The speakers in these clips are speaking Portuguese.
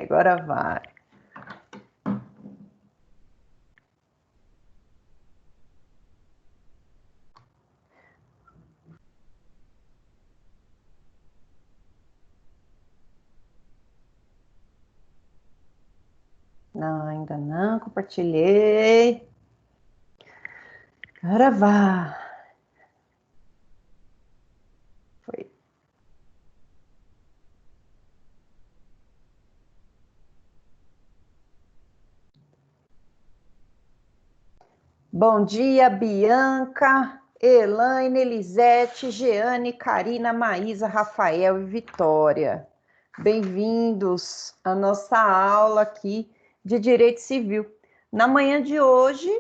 Agora vai. Não, ainda não, compartilhei. Agora vai. Foi. Bom dia, Bianca, Elaine, Elisete, Jeane, Karina, Maísa, Rafael e Vitória. Bem-vindos à nossa aula aqui de Direito Civil. Na manhã de hoje,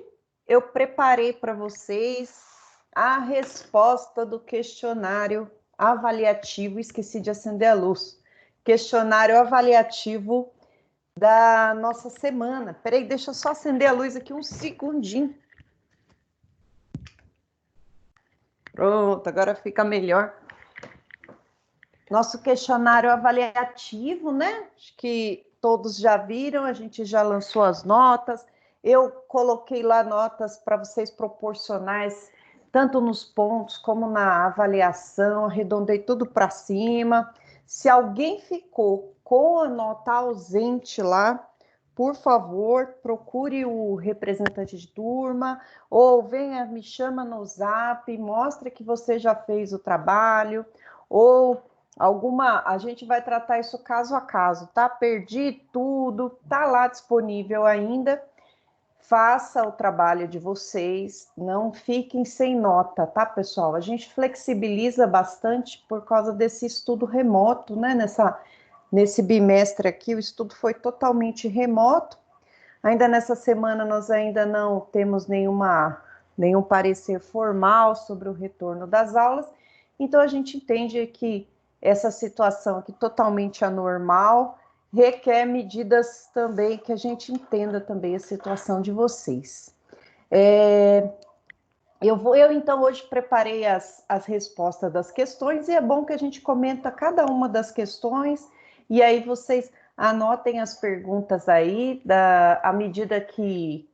eu preparei para vocês a resposta do questionário avaliativo, esqueci de acender a luz, questionário avaliativo da nossa semana. Peraí, deixa eu só acender a luz aqui um segundinho. Pronto, agora fica melhor. Nosso questionário avaliativo, né? Acho que todos já viram, a gente já lançou as notas. Eu coloquei lá notas para vocês proporcionais, tanto nos pontos como na avaliação, arredondei tudo para cima. Se alguém ficou com a nota ausente lá, por favor, procure o representante de turma ou venha, me chama no Zap, mostre que você já fez o trabalho ou a gente vai tratar isso caso a caso, tá? Perdi tudo, tá lá disponível ainda. Faça o trabalho de vocês, não fiquem sem nota, tá, pessoal? A gente flexibiliza bastante por causa desse estudo remoto, né? Nesse bimestre aqui, o estudo foi totalmente remoto. Ainda nessa semana, nós ainda não temos nenhum parecer formal sobre o retorno das aulas, então a gente entende que essa situação aqui totalmente anormal requer medidas também que a gente entenda também a situação de vocês. Eu então hoje preparei as respostas das questões e é bom que a gente comenta cada uma das questões e aí vocês anotem as perguntas aí à medida que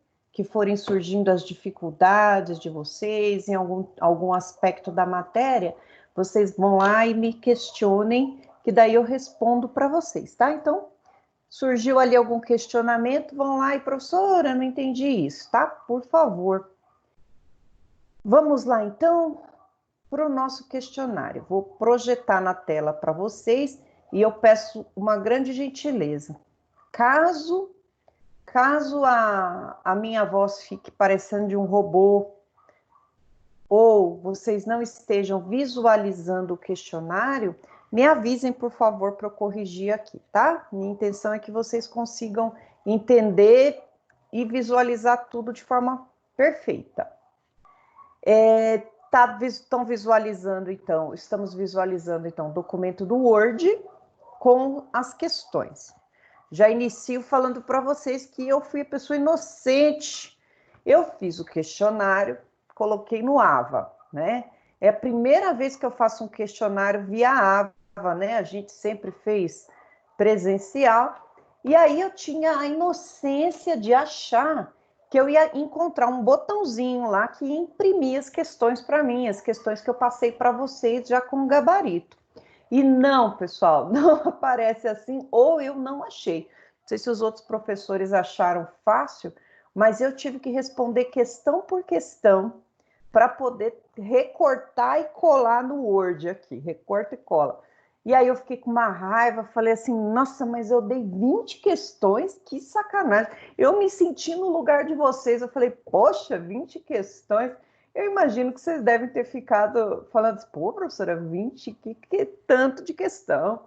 forem surgindo as dificuldades de vocês em algum aspecto da matéria, vocês vão lá e me questionem, que daí eu respondo para vocês, tá? Então, surgiu ali algum questionamento, vão lá e, professora, não entendi isso, tá? Por favor. Vamos lá, então, para o nosso questionário. Vou projetar na tela para vocês e eu peço uma grande gentileza. Caso a minha voz fique parecendo de um robô ou vocês não estejam visualizando o questionário, me avisem, por favor, para eu corrigir aqui, tá? Minha intenção é que vocês consigam entender e visualizar tudo de forma perfeita. Estamos visualizando, então, o documento do Word com as questões. Já inicio falando para vocês que eu fui a pessoa inocente. Eu fiz o questionário, coloquei no AVA, né? É a primeira vez que eu faço um questionário via AVA, né? A gente sempre fez presencial. E aí eu tinha a inocência de achar que eu ia encontrar um botãozinho lá que ia imprimir as questões para mim, as questões que eu passei para vocês já com gabarito. E não, pessoal, não aparece assim, ou eu não achei. Não sei se os outros professores acharam fácil, mas eu tive que responder questão por questão para poder recortar e colar no Word aqui, recorta e cola. E aí eu fiquei com uma raiva, falei assim, nossa, mas eu dei 20 questões, que sacanagem. Eu me senti no lugar de vocês, eu falei, poxa, 20 questões. Eu imagino que vocês devem ter ficado falando, pô, professora, 20, que tanto de questão.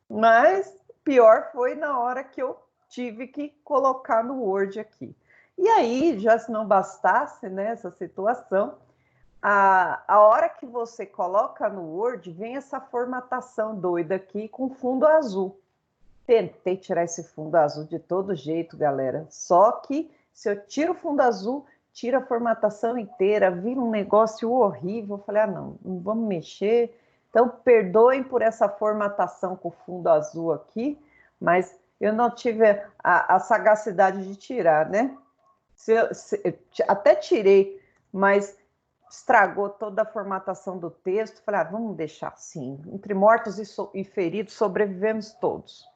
Mas pior foi na hora que eu tive que colocar no Word aqui. E aí, já se não bastasse, né, essa situação, a hora que você coloca no Word, vem essa formatação doida aqui com fundo azul. Tentei tirar esse fundo azul de todo jeito, galera. Só que se eu tiro o fundo azul, tira a formatação inteira, vira um negócio horrível. Eu falei, não vamos mexer. Então, perdoem por essa formatação com fundo azul aqui, mas eu não tive a sagacidade de tirar, né? Até tirei, mas estragou toda a formatação do texto. Falei, vamos deixar assim. Entre mortos e feridos, sobrevivemos todos.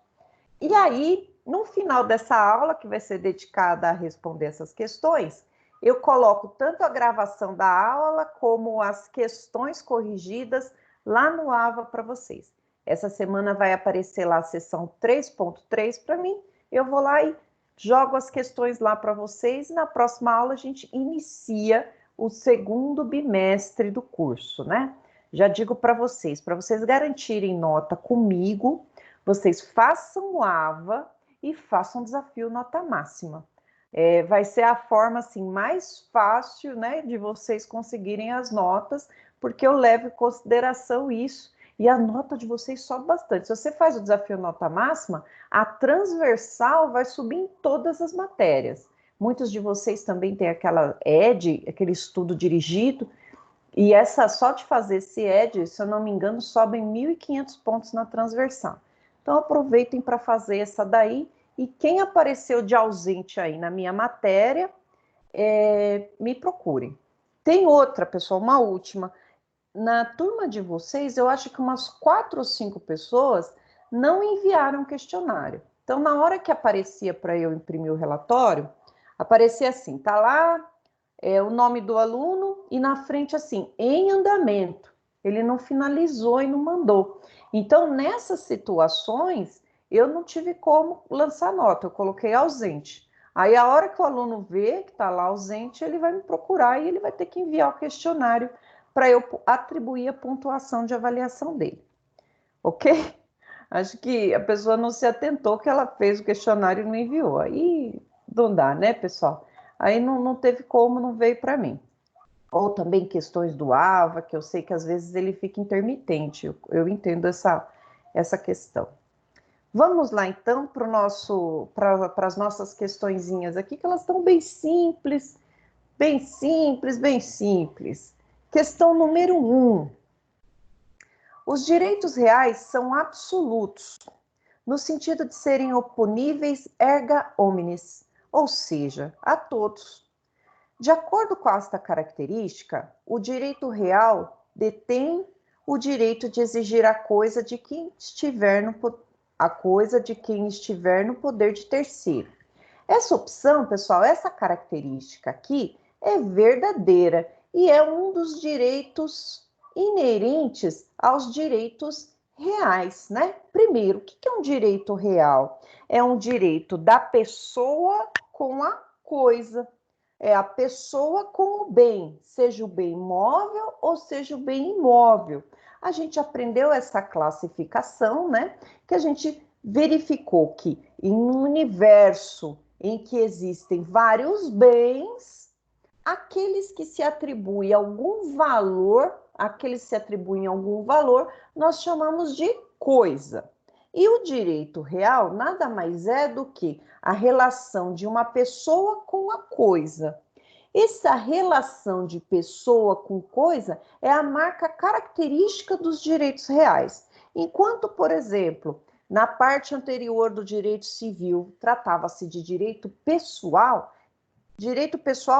E aí, no final dessa aula, que vai ser dedicada a responder essas questões, eu coloco tanto a gravação da aula como as questões corrigidas lá no AVA para vocês. Essa semana vai aparecer lá a sessão 3.3 para mim. Eu vou lá e jogo as questões lá para vocês. E na próxima aula a gente inicia o segundo bimestre do curso, né? Já digo para vocês garantirem nota comigo, vocês façam o AVA e façam um desafio nota máxima. Vai ser a forma assim, mais fácil, né, de vocês conseguirem as notas, porque eu levo em consideração isso. E a nota de vocês sobe bastante. Se você faz o desafio nota máxima, a transversal vai subir em todas as matérias. Muitos de vocês também têm aquela ED, aquele estudo dirigido, e só de fazer esse ED, se eu não me engano, sobem 1.500 pontos na transversal. Então, aproveitem para fazer essa daí. E quem apareceu de ausente aí na minha matéria, me procurem. Tem outra, pessoal, uma última. Na turma de vocês, eu acho que umas 4 ou 5 pessoas não enviaram questionário. Então, na hora que aparecia para eu imprimir o relatório, aparecia assim, tá lá o nome do aluno e na frente assim, em andamento. Ele não finalizou e não mandou. Então, nessas situações, eu não tive como lançar nota, eu coloquei ausente. Aí, a hora que o aluno vê que está lá ausente, ele vai me procurar e ele vai ter que enviar o questionário para eu atribuir a pontuação de avaliação dele. Ok? Acho que a pessoa não se atentou que ela fez o questionário e não enviou. Aí não dá, né, pessoal? Aí não teve como, não veio para mim. Ou também questões do AVA, que eu sei que às vezes ele fica intermitente. Eu entendo essa questão. Vamos lá, então, para as nossas questõezinhas aqui, que elas estão bem simples, bem simples, bem simples. Questão número 1. Os direitos reais são absolutos, no sentido de serem oponíveis erga omnes, ou seja, a todos. De acordo com esta característica, o direito real detém o direito de exigir a coisa de quem estiver no poder de terceiro. Essa opção, pessoal, essa característica aqui é verdadeira e é um dos direitos inerentes aos direitos reais, né? Primeiro, o que é um direito real? É um direito da pessoa com a coisa. É a pessoa com o bem, seja o bem móvel ou seja o bem imóvel. A gente aprendeu essa classificação, né? Que a gente verificou que em um universo em que existem vários bens, aqueles que se atribuem algum valor, nós chamamos de coisa. E o direito real nada mais é do que a relação de uma pessoa com a coisa. Essa relação de pessoa com coisa é a marca característica dos direitos reais. Enquanto, por exemplo, na parte anterior do direito civil tratava-se de direito pessoal,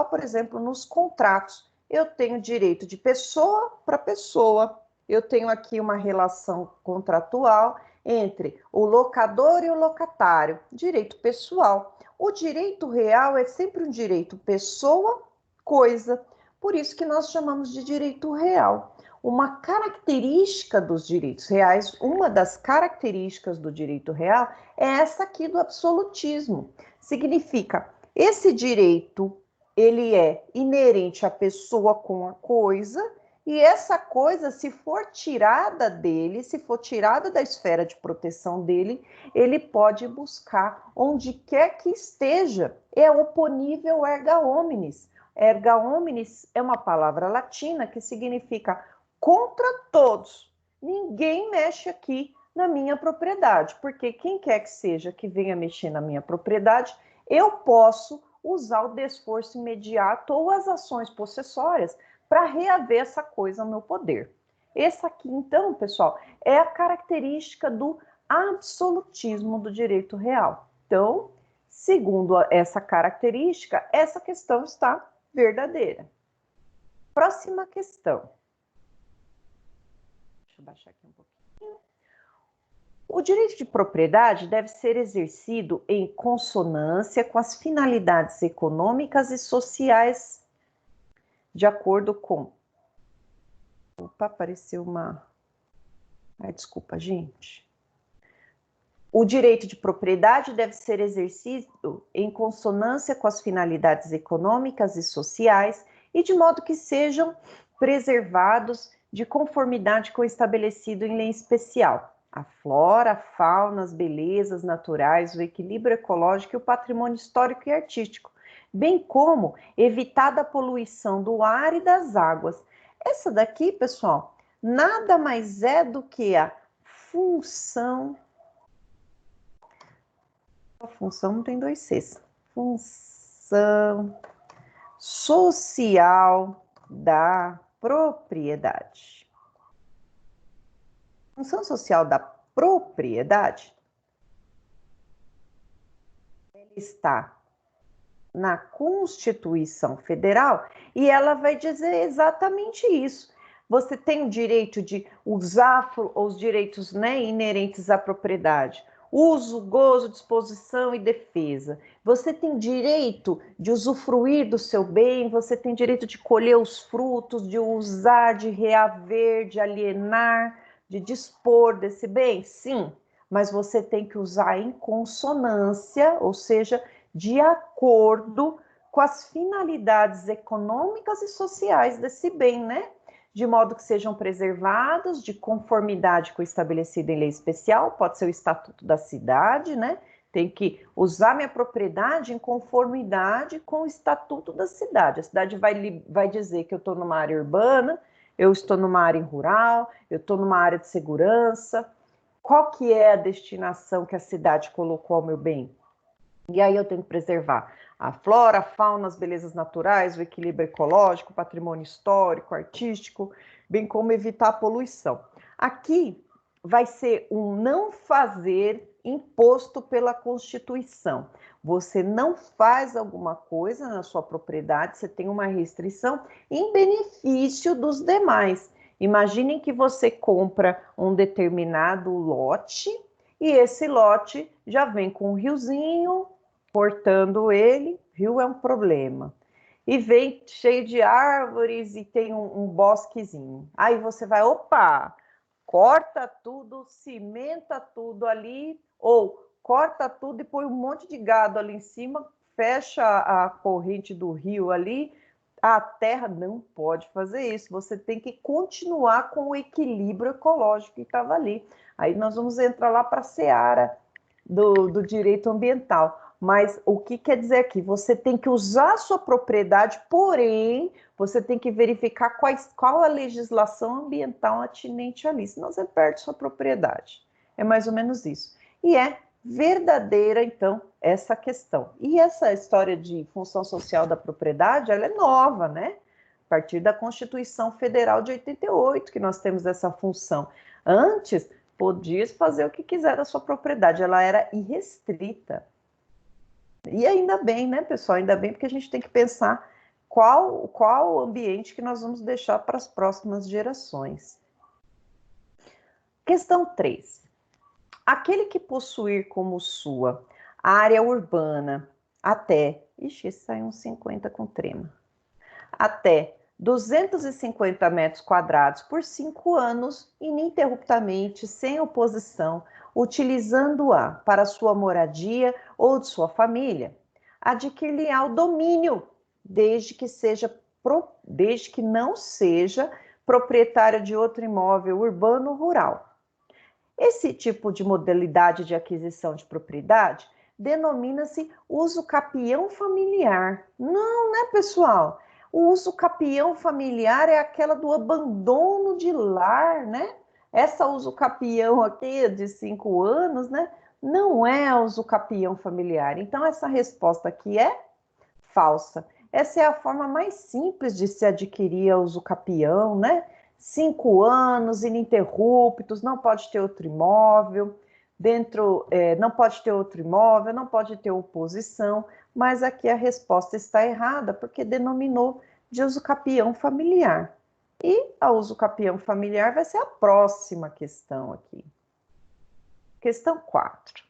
por exemplo, nos contratos, eu tenho direito de pessoa para pessoa. Eu tenho aqui uma relação contratual entre o locador e o locatário, direito pessoal. O direito real é sempre um direito pessoa, coisa. Por isso que nós chamamos de direito real. Uma característica dos direitos reais, uma das características do direito real é essa aqui do absolutismo. Significa, esse direito, ele é inerente à pessoa com a coisa, e essa coisa, se for tirada dele, se for tirada da esfera de proteção dele, ele pode buscar onde quer que esteja. É oponível erga omnes. Erga omnes é uma palavra latina que significa contra todos. Ninguém mexe aqui na minha propriedade, porque quem quer que seja que venha mexer na minha propriedade, eu posso usar o desforço imediato ou as ações possessórias para reaver essa coisa ao meu poder. Essa aqui, então, pessoal, é a característica do absolutismo do direito real. Então, segundo essa característica, essa questão está verdadeira. Próxima questão. Deixa eu baixar aqui um pouquinho. O direito de propriedade deve ser exercido em consonância com as finalidades econômicas e sociais de acordo com... Opa, apareceu uma... Ai, desculpa, gente. O direito de propriedade deve ser exercido em consonância com as finalidades econômicas e sociais e de modo que sejam preservados de conformidade com o estabelecido em lei especial. A flora, a fauna, as belezas naturais, o equilíbrio ecológico e o patrimônio histórico e artístico, bem como evitada a poluição do ar e das águas. Essa daqui, pessoal, nada mais é do que a função... A função não tem dois Cs. Função social da propriedade. Função social da propriedade, ela está na Constituição Federal e ela vai dizer exatamente isso. Você tem o direito de usar os direitos, né, inerentes à propriedade. Uso, gozo, disposição e defesa. Você tem direito de usufruir do seu bem, você tem direito de colher os frutos, de usar, de reaver, de alienar, de dispor desse bem? Sim, mas você tem que usar em consonância, ou seja, de acordo com as finalidades econômicas e sociais desse bem, né? De modo que sejam preservados de conformidade com o estabelecido em lei especial, pode ser o estatuto da cidade, né? Tem que usar minha propriedade em conformidade com o estatuto da cidade. A cidade vai dizer que eu estou numa área urbana, eu estou numa área rural, eu estou numa área de segurança. Qual que é a destinação que a cidade colocou ao meu bem? E aí eu tenho que preservar a flora, a fauna, as belezas naturais, o equilíbrio ecológico, o patrimônio histórico, artístico, bem como evitar a poluição. Aqui vai ser um não fazer imposto pela Constituição. Você não faz alguma coisa na sua propriedade, você tem uma restrição em benefício dos demais. Imaginem que você compra um determinado lote e esse lote já vem com um riozinho, cortando ele, rio é um problema. E vem cheio de árvores e tem um bosquezinho. Aí você vai, opa, corta tudo, cimenta tudo ali, ou corta tudo e põe um monte de gado ali em cima, fecha a corrente do rio ali. A terra não pode fazer isso, você tem que continuar com o equilíbrio ecológico que estava ali. Aí nós vamos entrar lá para a seara do direito ambiental. Mas o que quer dizer aqui? Você tem que usar a sua propriedade, porém, você tem que verificar qual a legislação ambiental atinente ali, senão você perde sua propriedade. É mais ou menos isso. E é verdadeira, então, essa questão. E essa história de função social da propriedade, ela é nova, né? A partir da Constituição Federal de 88, que nós temos essa função. Antes, podia fazer o que quiser da sua propriedade, ela era irrestrita. E ainda bem, né, pessoal? Ainda bem, porque a gente tem que pensar qual ambiente que nós vamos deixar para as próximas gerações. Questão 3. Aquele que possuir como sua área urbana até... Ixi, esse saiu uns 50 com trema. Até 250 metros quadrados por 5 anos, ininterruptamente, sem oposição, utilizando-a para sua moradia ou de sua família, adquirir-lhe-á o domínio, desde que não seja proprietária de outro imóvel urbano ou rural. Esse tipo de modalidade de aquisição de propriedade denomina-se uso capião familiar. Não, né, pessoal? O uso capião familiar é aquela do abandono de lar, né? Essa uso capião aqui de 5 anos, né? Não é uso capião familiar. Então, essa resposta aqui é falsa. Essa é a forma mais simples de se adquirir a uso capião, né? 5 anos, ininterruptos, não pode ter outro imóvel. não pode ter outro imóvel, não pode ter oposição, mas aqui a resposta está errada, porque denominou de usucapião familiar. E a usucapião familiar vai ser a próxima questão aqui. Questão 4.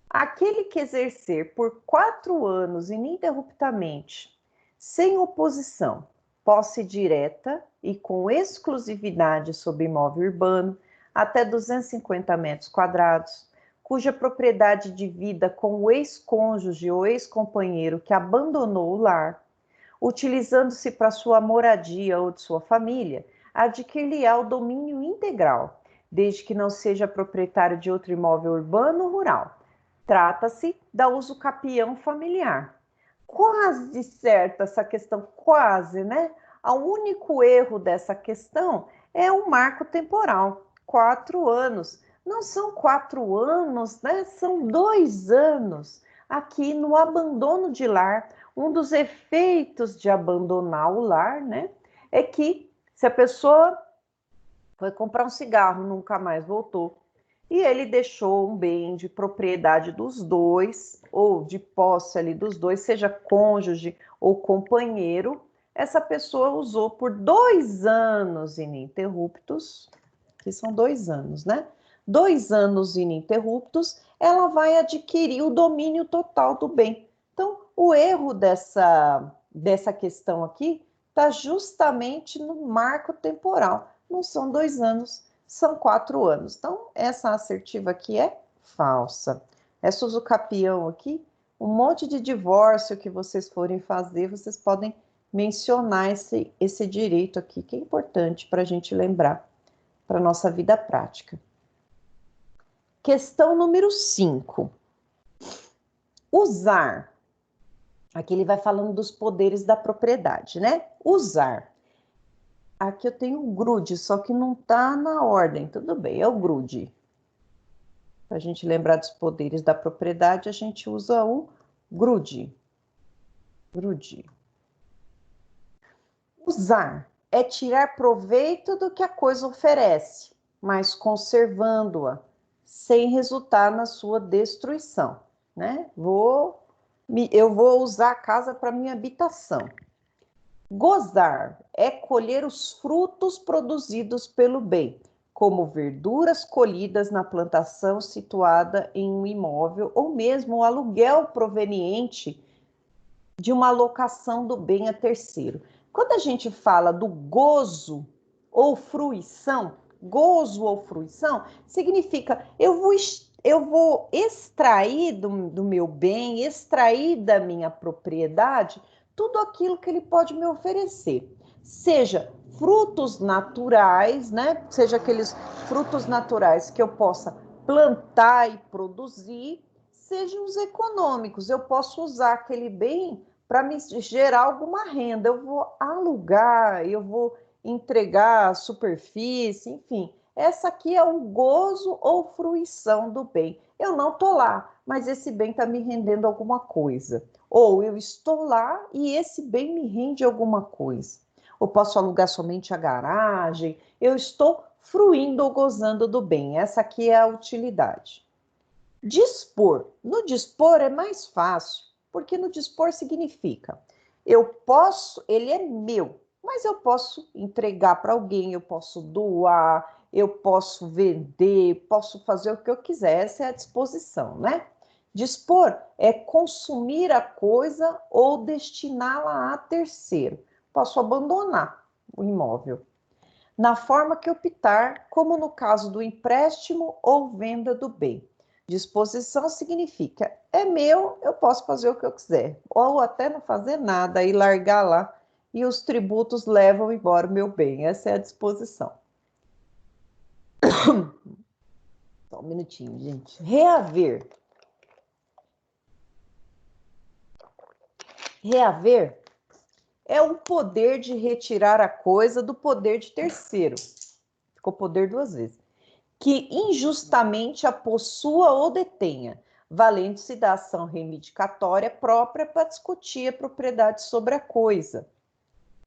Aquele que exercer por 4 anos ininterruptamente, sem oposição, posse direta e com exclusividade sobre imóvel urbano, até 250 metros quadrados, cuja propriedade divida com o ex-cônjuge ou ex-companheiro que abandonou o lar, utilizando-se para sua moradia ou de sua família, adquirir-lhe-á o domínio integral, desde que não seja proprietário de outro imóvel urbano ou rural. Trata-se da usucapião familiar. Quase certa essa questão, quase, né? O único erro dessa questão é o marco temporal, 4 anos. Não são 4 anos, né? São 2 anos. Aqui no abandono de lar, um dos efeitos de abandonar o lar, né? É que se a pessoa foi comprar um cigarro, nunca mais voltou, e ele deixou um bem de propriedade dos dois, ou de posse ali dos dois, seja cônjuge ou companheiro, essa pessoa usou por 2 anos ininterruptos, que são 2 anos, né? 2 anos ininterruptos, ela vai adquirir o domínio total do bem. Então, o erro dessa questão aqui está justamente no marco temporal. Não são 2 anos, são 4 anos. Então, essa assertiva aqui é falsa. Essa usucapião aqui, um monte de divórcio que vocês forem fazer, vocês podem mencionar esse direito aqui, que é importante para a gente lembrar para a nossa vida prática. Questão número 5. Usar. Aqui ele vai falando dos poderes da propriedade, né? Usar. Aqui eu tenho o grude, só que não está na ordem. Tudo bem, é o grude. Para a gente lembrar dos poderes da propriedade, a gente usa o grude. Grude. Usar é tirar proveito do que a coisa oferece, mas conservando-a, sem resultar na sua destruição, né? Eu vou usar a casa para minha habitação. Gozar é colher os frutos produzidos pelo bem, como verduras colhidas na plantação situada em um imóvel, ou mesmo o aluguel proveniente de uma locação do bem a terceiro. Quando a gente fala do gozo ou fruição, significa eu vou extrair do meu bem, extrair da minha propriedade tudo aquilo que ele pode me oferecer. Seja frutos naturais, né? Seja aqueles frutos naturais que eu possa plantar e produzir, sejam os econômicos. Eu posso usar aquele bem para me gerar alguma renda. Eu vou alugar, eu vou entregar superfície, enfim. Essa aqui é o gozo ou fruição do bem. Eu não estou lá, mas esse bem está me rendendo alguma coisa. Ou eu estou lá e esse bem me rende alguma coisa. Eu posso alugar somente a garagem. Eu estou fruindo ou gozando do bem. Essa aqui é a utilidade. Dispor. No dispor é mais fácil, porque no dispor significa ele é meu, mas eu posso entregar para alguém, eu posso doar, eu posso vender, posso fazer o que eu quiser, essa é a disposição, né? Dispor é consumir a coisa ou destiná-la a terceiro. Posso abandonar o imóvel, na forma que optar, como no caso do empréstimo ou venda do bem. Disposição significa, é meu, eu posso fazer o que eu quiser, ou até não fazer nada e largar lá, e os tributos levam embora o meu bem. Essa é a disposição. Só um minutinho, gente. Reaver. Reaver é o poder de retirar a coisa do poder de terceiro. Ficou poder 2 vezes. Que injustamente a possua ou detenha, valendo-se da ação reivindicatória própria para discutir a propriedade sobre a coisa.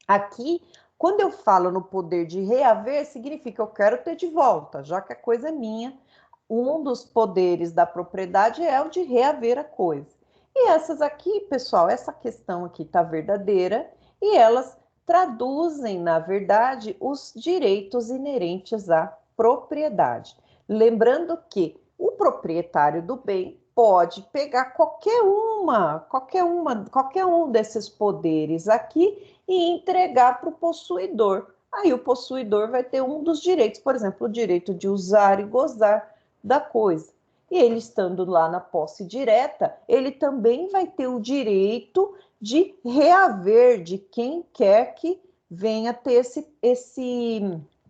Aqui, quando eu falo no poder de reaver, significa que eu quero ter de volta, já que a coisa é minha, um dos poderes da propriedade é o de reaver a coisa. E essas aqui, pessoal, essa questão aqui está verdadeira e elas traduzem, na verdade, os direitos inerentes à propriedade. Lembrando que o proprietário do bem pode pegar qualquer um desses poderes aqui e entregar para o possuidor. Aí o possuidor vai ter um dos direitos, por exemplo, o direito de usar e gozar da coisa. E ele estando lá na posse direta, ele também vai ter o direito de reaver de quem quer que venha ter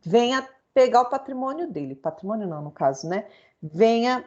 venha pegar o patrimônio dele. Patrimônio não, no caso, né? Venha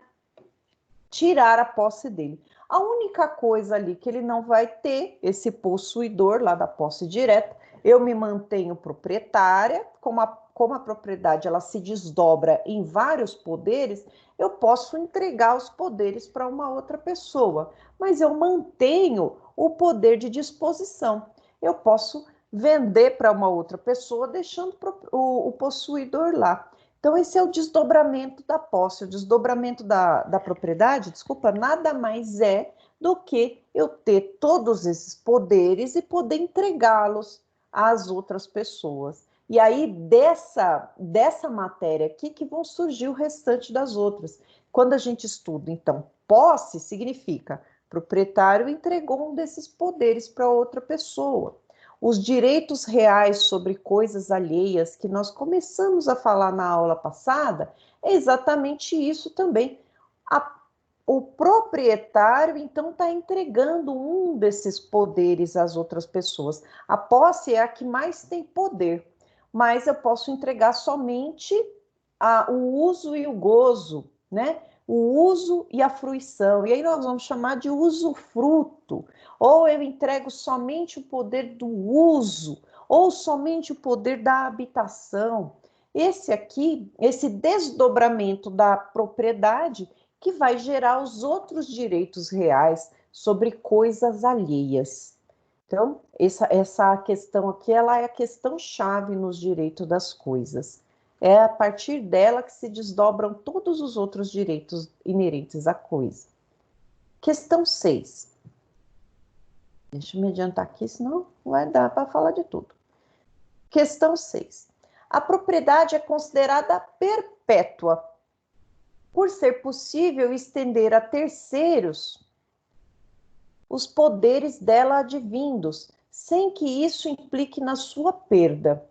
tirar a posse dele. A única coisa ali que ele não vai ter, esse possuidor lá da posse direta, eu me mantenho proprietária, como a propriedade ela se desdobra em vários poderes, eu posso entregar os poderes para uma outra pessoa, mas eu mantenho o poder de disposição. Eu posso vender para uma outra pessoa, deixando o possuidor lá. Então, esse é o desdobramento da posse, o desdobramento da propriedade, desculpa, nada mais é do que eu ter todos esses poderes e poder entregá-los às outras pessoas. E aí, dessa matéria aqui, que vão surgir o restante das outras. Quando a gente estuda, então, posse significa proprietário entregou um desses poderes para outra pessoa. Os direitos reais sobre coisas alheias que nós começamos a falar na aula passada, é exatamente isso também. O proprietário, então, está entregando um desses poderes às outras pessoas. A posse é a que mais tem poder, mas eu posso entregar somente o uso e o gozo, né? O uso e a fruição. E aí nós vamos chamar de usufruto. Ou eu entrego somente o poder do uso, ou somente o poder da habitação. Esse aqui, esse desdobramento da propriedade que vai gerar os outros direitos reais sobre coisas alheias. Então, essa questão aqui, ela é a questão-chave nos direitos das coisas. É a partir dela que se desdobram todos os outros direitos inerentes à coisa. Questão 6. Deixa eu me adiantar aqui, senão não vai dar para falar de tudo. Questão 6. A propriedade é considerada perpétua, por ser possível estender a terceiros os poderes dela advindos, sem que isso implique na sua perda.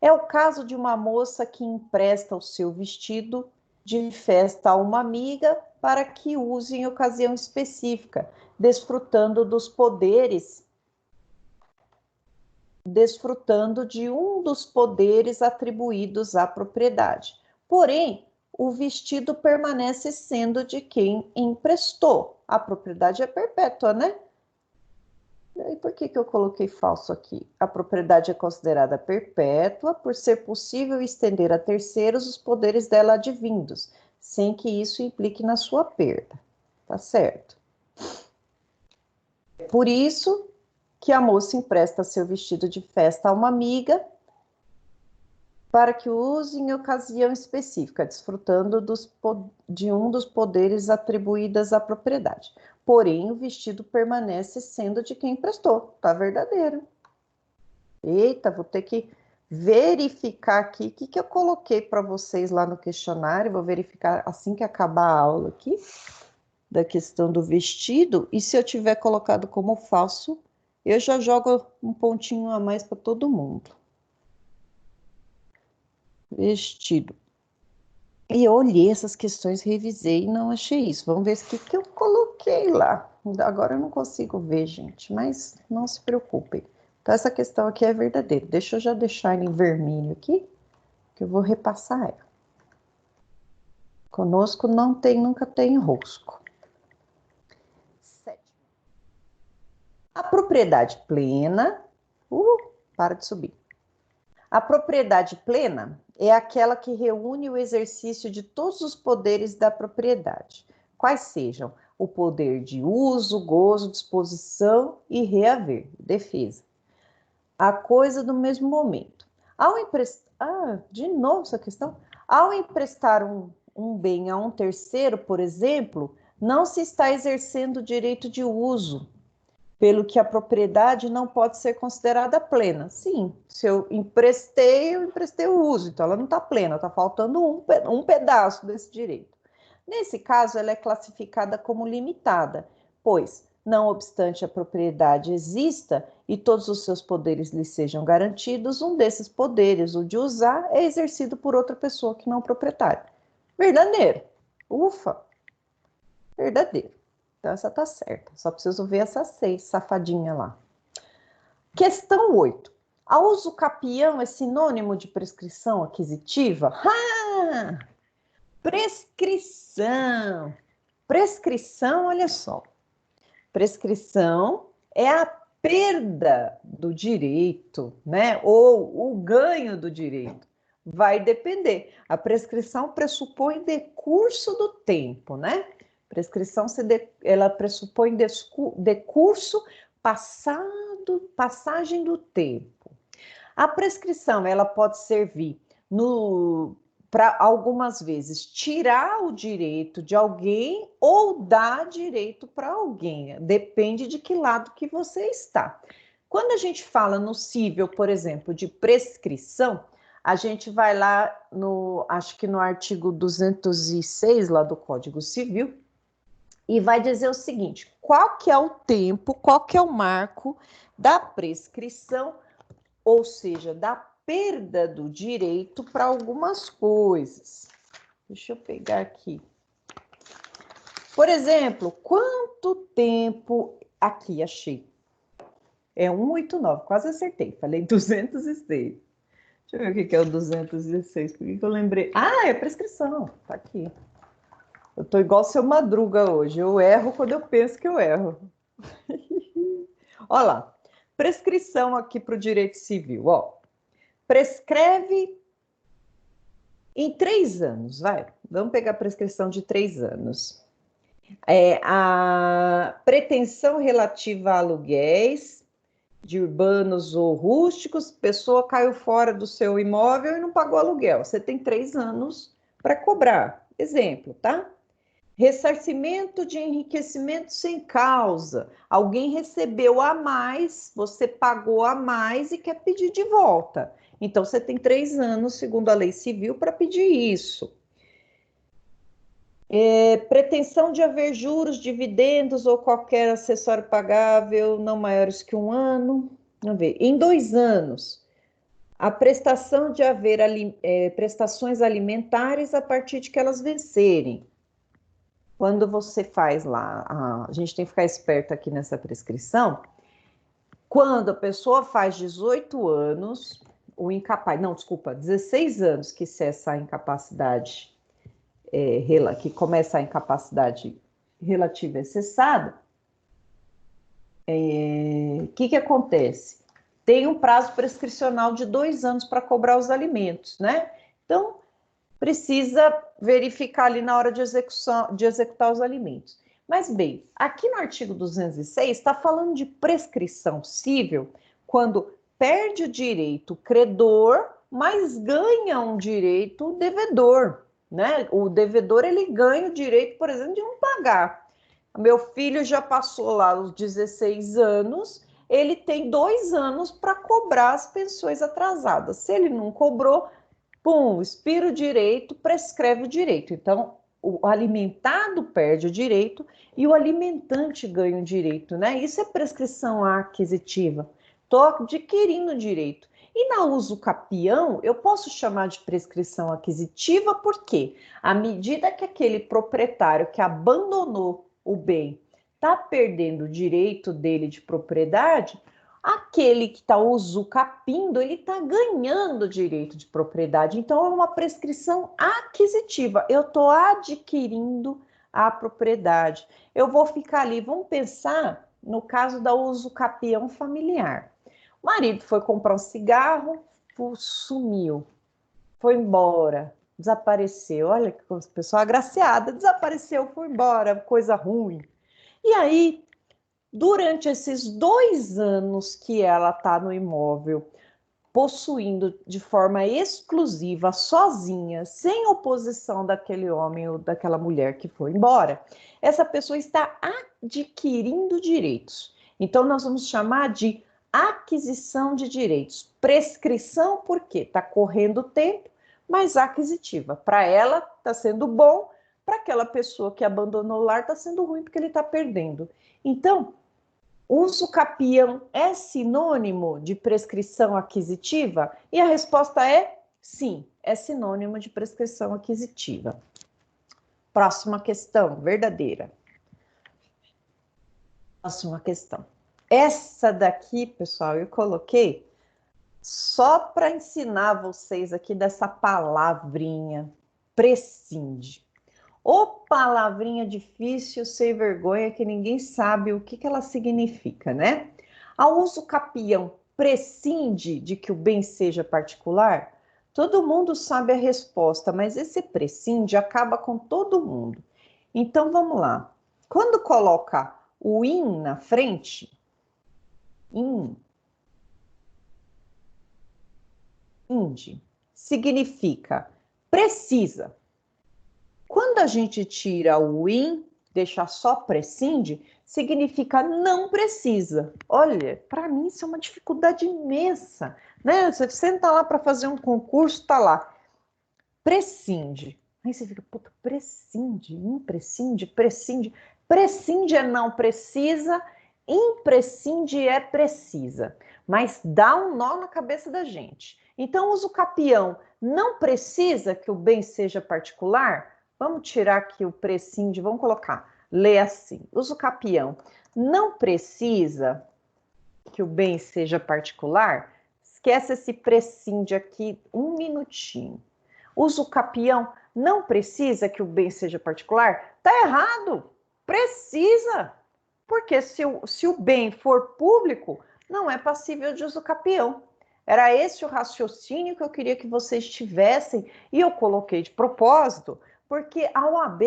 É o caso de uma moça que empresta o seu vestido de festa a uma amiga para que use em ocasião específica, desfrutando de um dos poderes atribuídos à propriedade. Porém, o vestido permanece sendo de quem emprestou. A propriedade é perpétua, né? E por que eu coloquei falso aqui? A propriedade é considerada perpétua por ser possível estender a terceiros os poderes dela advindos, sem que isso implique na sua perda. Tá certo? Por isso que a moça empresta seu vestido de festa a uma amiga para que use em ocasião específica, desfrutando de um dos poderes atribuídos à propriedade. Porém, o vestido permanece sendo de quem emprestou. Tá verdadeiro. Eita, vou ter que verificar aqui o que eu coloquei para vocês lá no questionário. Vou verificar assim que acabar a aula aqui, da questão do vestido. E se eu tiver colocado como falso, eu já jogo um pontinho a mais para todo mundo. Vestido. E eu olhei essas questões, revisei e não achei isso. Vamos ver o que eu coloquei lá. Agora eu não consigo ver, gente, mas não se preocupem. Então, essa questão aqui é verdadeira. Deixa eu já deixar em vermelho aqui, que eu vou repassar ela. Conosco nunca tem rosco. 7. A propriedade plena... para de subir. A propriedade plena é aquela que reúne o exercício de todos os poderes da propriedade, quais sejam o poder de uso, gozo, disposição e reaver, defesa. A coisa do mesmo momento. De novo essa questão. Ao emprestar um bem a um terceiro, por exemplo, não se está exercendo o direito de uso, pelo que a propriedade não pode ser considerada plena. Sim, se eu emprestei o uso, então ela não está plena, está faltando um pedaço desse direito. Nesse caso, ela é classificada como limitada, pois, não obstante a propriedade exista e todos os seus poderes lhe sejam garantidos, um desses poderes, o de usar, é exercido por outra pessoa que não o proprietário. Verdadeiro. Ufa! Verdadeiro. Então, essa tá certa. Só preciso ver essa 6, safadinha lá. Questão 8. A uso capião é sinônimo de prescrição aquisitiva? Ah! Prescrição. Prescrição, olha só. Prescrição é a perda do direito, né? Ou o ganho do direito. Vai depender. A prescrição pressupõe decurso do tempo, né? Prescrição ela pressupõe decurso passagem do tempo. A prescrição ela pode servir para algumas vezes tirar o direito de alguém ou dar direito para alguém. Depende de que lado que você está. Quando a gente fala no cível, por exemplo, de prescrição, a gente vai lá acho que no artigo 206 lá do Código Civil e vai dizer o seguinte: qual que é o tempo, qual que é o marco da prescrição, ou seja, da perda do direito para algumas coisas. Deixa eu pegar aqui. Por exemplo, quanto tempo... Aqui, achei. É 189, quase acertei. Falei 206. Deixa eu ver o que é o 216. Por que eu lembrei? Ah, é prescrição. Tá aqui. Eu tô igual seu Madruga hoje. Eu erro quando eu penso que eu erro. Olha lá. Prescrição aqui para o direito civil. Ó. Prescreve em 3 anos, vai. Vamos pegar a prescrição de 3 anos. A pretensão relativa a aluguéis de urbanos ou rústicos, pessoa caiu fora do seu imóvel e não pagou aluguel. Você tem 3 anos para cobrar. Exemplo, tá? Ressarcimento de enriquecimento sem causa. Alguém recebeu a mais, você pagou a mais e quer pedir de volta. Então, você tem 3 anos, segundo a lei civil, para pedir isso. Pretensão de haver juros, dividendos ou qualquer acessório pagável não maiores que 1 ano. Vamos ver. Em 2 anos, a prestação de haver prestações alimentares a partir de que elas vencerem. Quando você faz lá, a gente tem que ficar esperto aqui nessa prescrição, quando a pessoa faz 18 anos, o incapaz, não, desculpa, 16 anos que cessa a incapacidade, que começa a incapacidade relativa e cessada, que acontece? Tem um prazo prescricional de 2 anos para cobrar os alimentos, né? Então, precisa verificar ali na hora de executar os alimentos. Mas, bem, aqui no artigo 206 está falando de prescrição civil quando perde o direito o credor, mas ganha um direito o devedor, né? O devedor, ele ganha o direito, por exemplo, de não pagar. Meu filho já passou lá os 16 anos, ele tem 2 anos para cobrar as pensões atrasadas. Se ele não cobrou, pum, expira o direito, prescreve o direito. Então, o alimentado perde o direito e o alimentante ganha o direito, né? Isso é prescrição aquisitiva. Estou adquirindo o direito. E na uso capião, eu posso chamar de prescrição aquisitiva porque, à medida que aquele proprietário que abandonou o bem está perdendo o direito dele de propriedade, aquele que está usucapindo, ele está ganhando direito de propriedade. Então, é uma prescrição aquisitiva. Eu estou adquirindo a propriedade. Eu vou ficar ali, vamos pensar no caso da usucapião familiar. O marido foi comprar um cigarro, sumiu, foi embora, desapareceu. Olha que pessoa agraciada, desapareceu, foi embora, coisa ruim. E aí, durante esses 2 anos que ela está no imóvel, possuindo de forma exclusiva, sozinha, sem oposição daquele homem ou daquela mulher que foi embora, essa pessoa está adquirindo direitos. Então, nós vamos chamar de aquisição de direitos. Prescrição, por quê? Está correndo o tempo, mas aquisitiva. Para ela, está sendo bom, para aquela pessoa que abandonou o lar, está sendo ruim, porque ele está perdendo. Então, uso capião é sinônimo de prescrição aquisitiva? E a resposta é sim, é sinônimo de prescrição aquisitiva. Próxima questão, verdadeira. Próxima questão. Essa daqui, pessoal, eu coloquei só para ensinar vocês aqui dessa palavrinha, prescinde. Ô palavrinha difícil, sem vergonha, que ninguém sabe o que ela significa, né? A uso capião prescinde de que o bem seja particular? Todo mundo sabe a resposta, mas esse prescinde acaba com todo mundo. Então, vamos lá. Quando coloca o in na frente, inde, significa precisa. Quando a gente tira o in, deixa só prescinde, significa não precisa. Olha, para mim isso é uma dificuldade imensa, né? Você senta lá para fazer um concurso, tá lá, prescinde. Aí você fica, puta, prescinde, imprescinde, prescinde. Prescinde é não precisa, imprescinde é precisa. Mas dá um nó na cabeça da gente. Então, usa o capião. Não precisa que o bem seja particular? Vamos tirar aqui o prescinde, vamos colocar. Lê assim, usa o capião. Não precisa que o bem seja particular? Esquece esse prescinde aqui um minutinho. Usa o capião. Não precisa que o bem seja particular? Tá errado. Precisa. Porque se o bem for público, não é passível de uso capião. Era esse o raciocínio que eu queria que vocês tivessem, e eu coloquei de propósito, porque a OAB,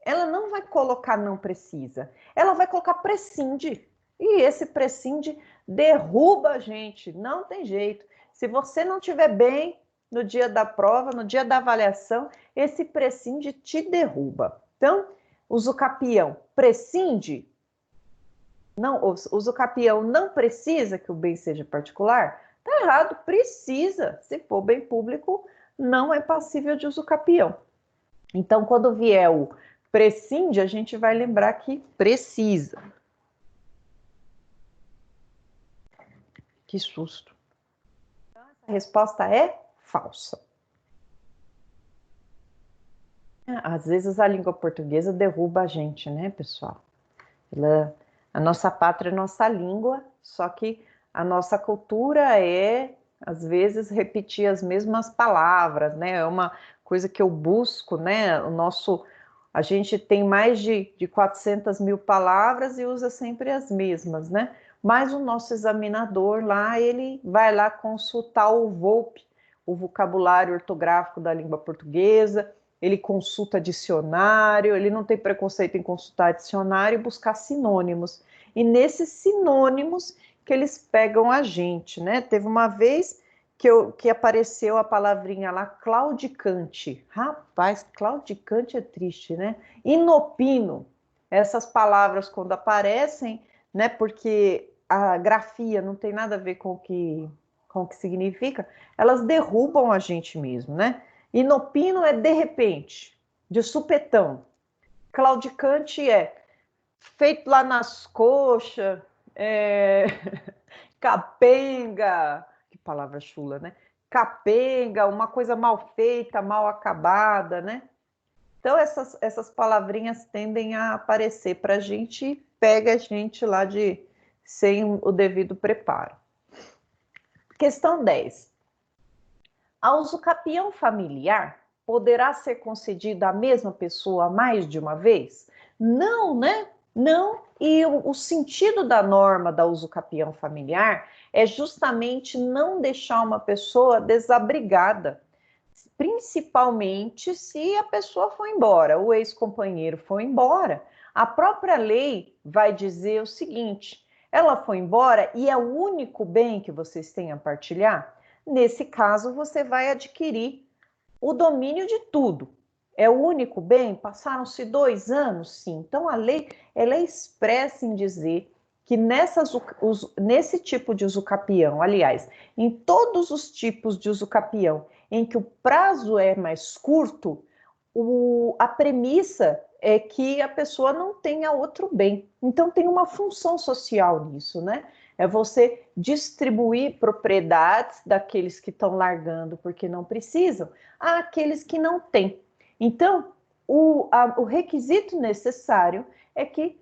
ela não vai colocar não precisa, ela vai colocar prescinde. E esse prescinde derruba a gente, não tem jeito. Se você não estiver bem no dia da prova, no dia da avaliação, esse prescinde te derruba. Então, uso capião prescinde, não, uso capião não precisa que o bem seja particular? Tá errado, precisa. Se for bem público, não é passível de uso capião. Então, quando vier o prescinde, a gente vai lembrar que precisa. Que susto. Então, a resposta é falsa. Às vezes a língua portuguesa derruba a gente, né, pessoal? A nossa pátria é nossa língua, só que a nossa cultura é, às vezes, repetir as mesmas palavras, né? É uma coisa que eu busco, né? A gente tem mais de 400 mil palavras e usa sempre as mesmas, né? Mas o nosso examinador lá, ele vai lá consultar o VOLP, o vocabulário ortográfico da língua portuguesa, ele consulta dicionário, ele não tem preconceito em consultar dicionário e buscar sinônimos. E nesses sinônimos que eles pegam a gente, né? Teve uma vez que apareceu a palavrinha lá, claudicante. Rapaz, claudicante é triste, né? Inopino. Essas palavras, quando aparecem, né? Porque a grafia não tem nada a ver com o que significa, elas derrubam a gente mesmo, né? Inopino é de repente, de supetão. Claudicante é feito lá nas coxas, capenga, que palavra chula, né? Capenga, uma coisa mal feita, mal acabada, né? Então, essas palavrinhas tendem a aparecer para a gente e pega a gente lá sem o devido preparo. Questão 10. A usucapião familiar poderá ser concedido à mesma pessoa mais de uma vez? Não, né? Não. E o sentido da norma da usucapião familiar é justamente não deixar uma pessoa desabrigada, principalmente se a pessoa for embora, o ex-companheiro foi embora. A própria lei vai dizer o seguinte: ela foi embora e é o único bem que vocês têm a partilhar? nesse caso, você vai adquirir o domínio de tudo. É o único bem? Passaram-se 2 anos? Sim. Então, a lei ela é expressa em dizer que nesse tipo de usucapião, aliás, em todos os tipos de usucapião em que o prazo é mais curto, a premissa é que a pessoa não tenha outro bem. Então, tem uma função social nisso, né? É você distribuir propriedades daqueles que estão largando porque não precisam àqueles que não têm. Então, o requisito necessário é que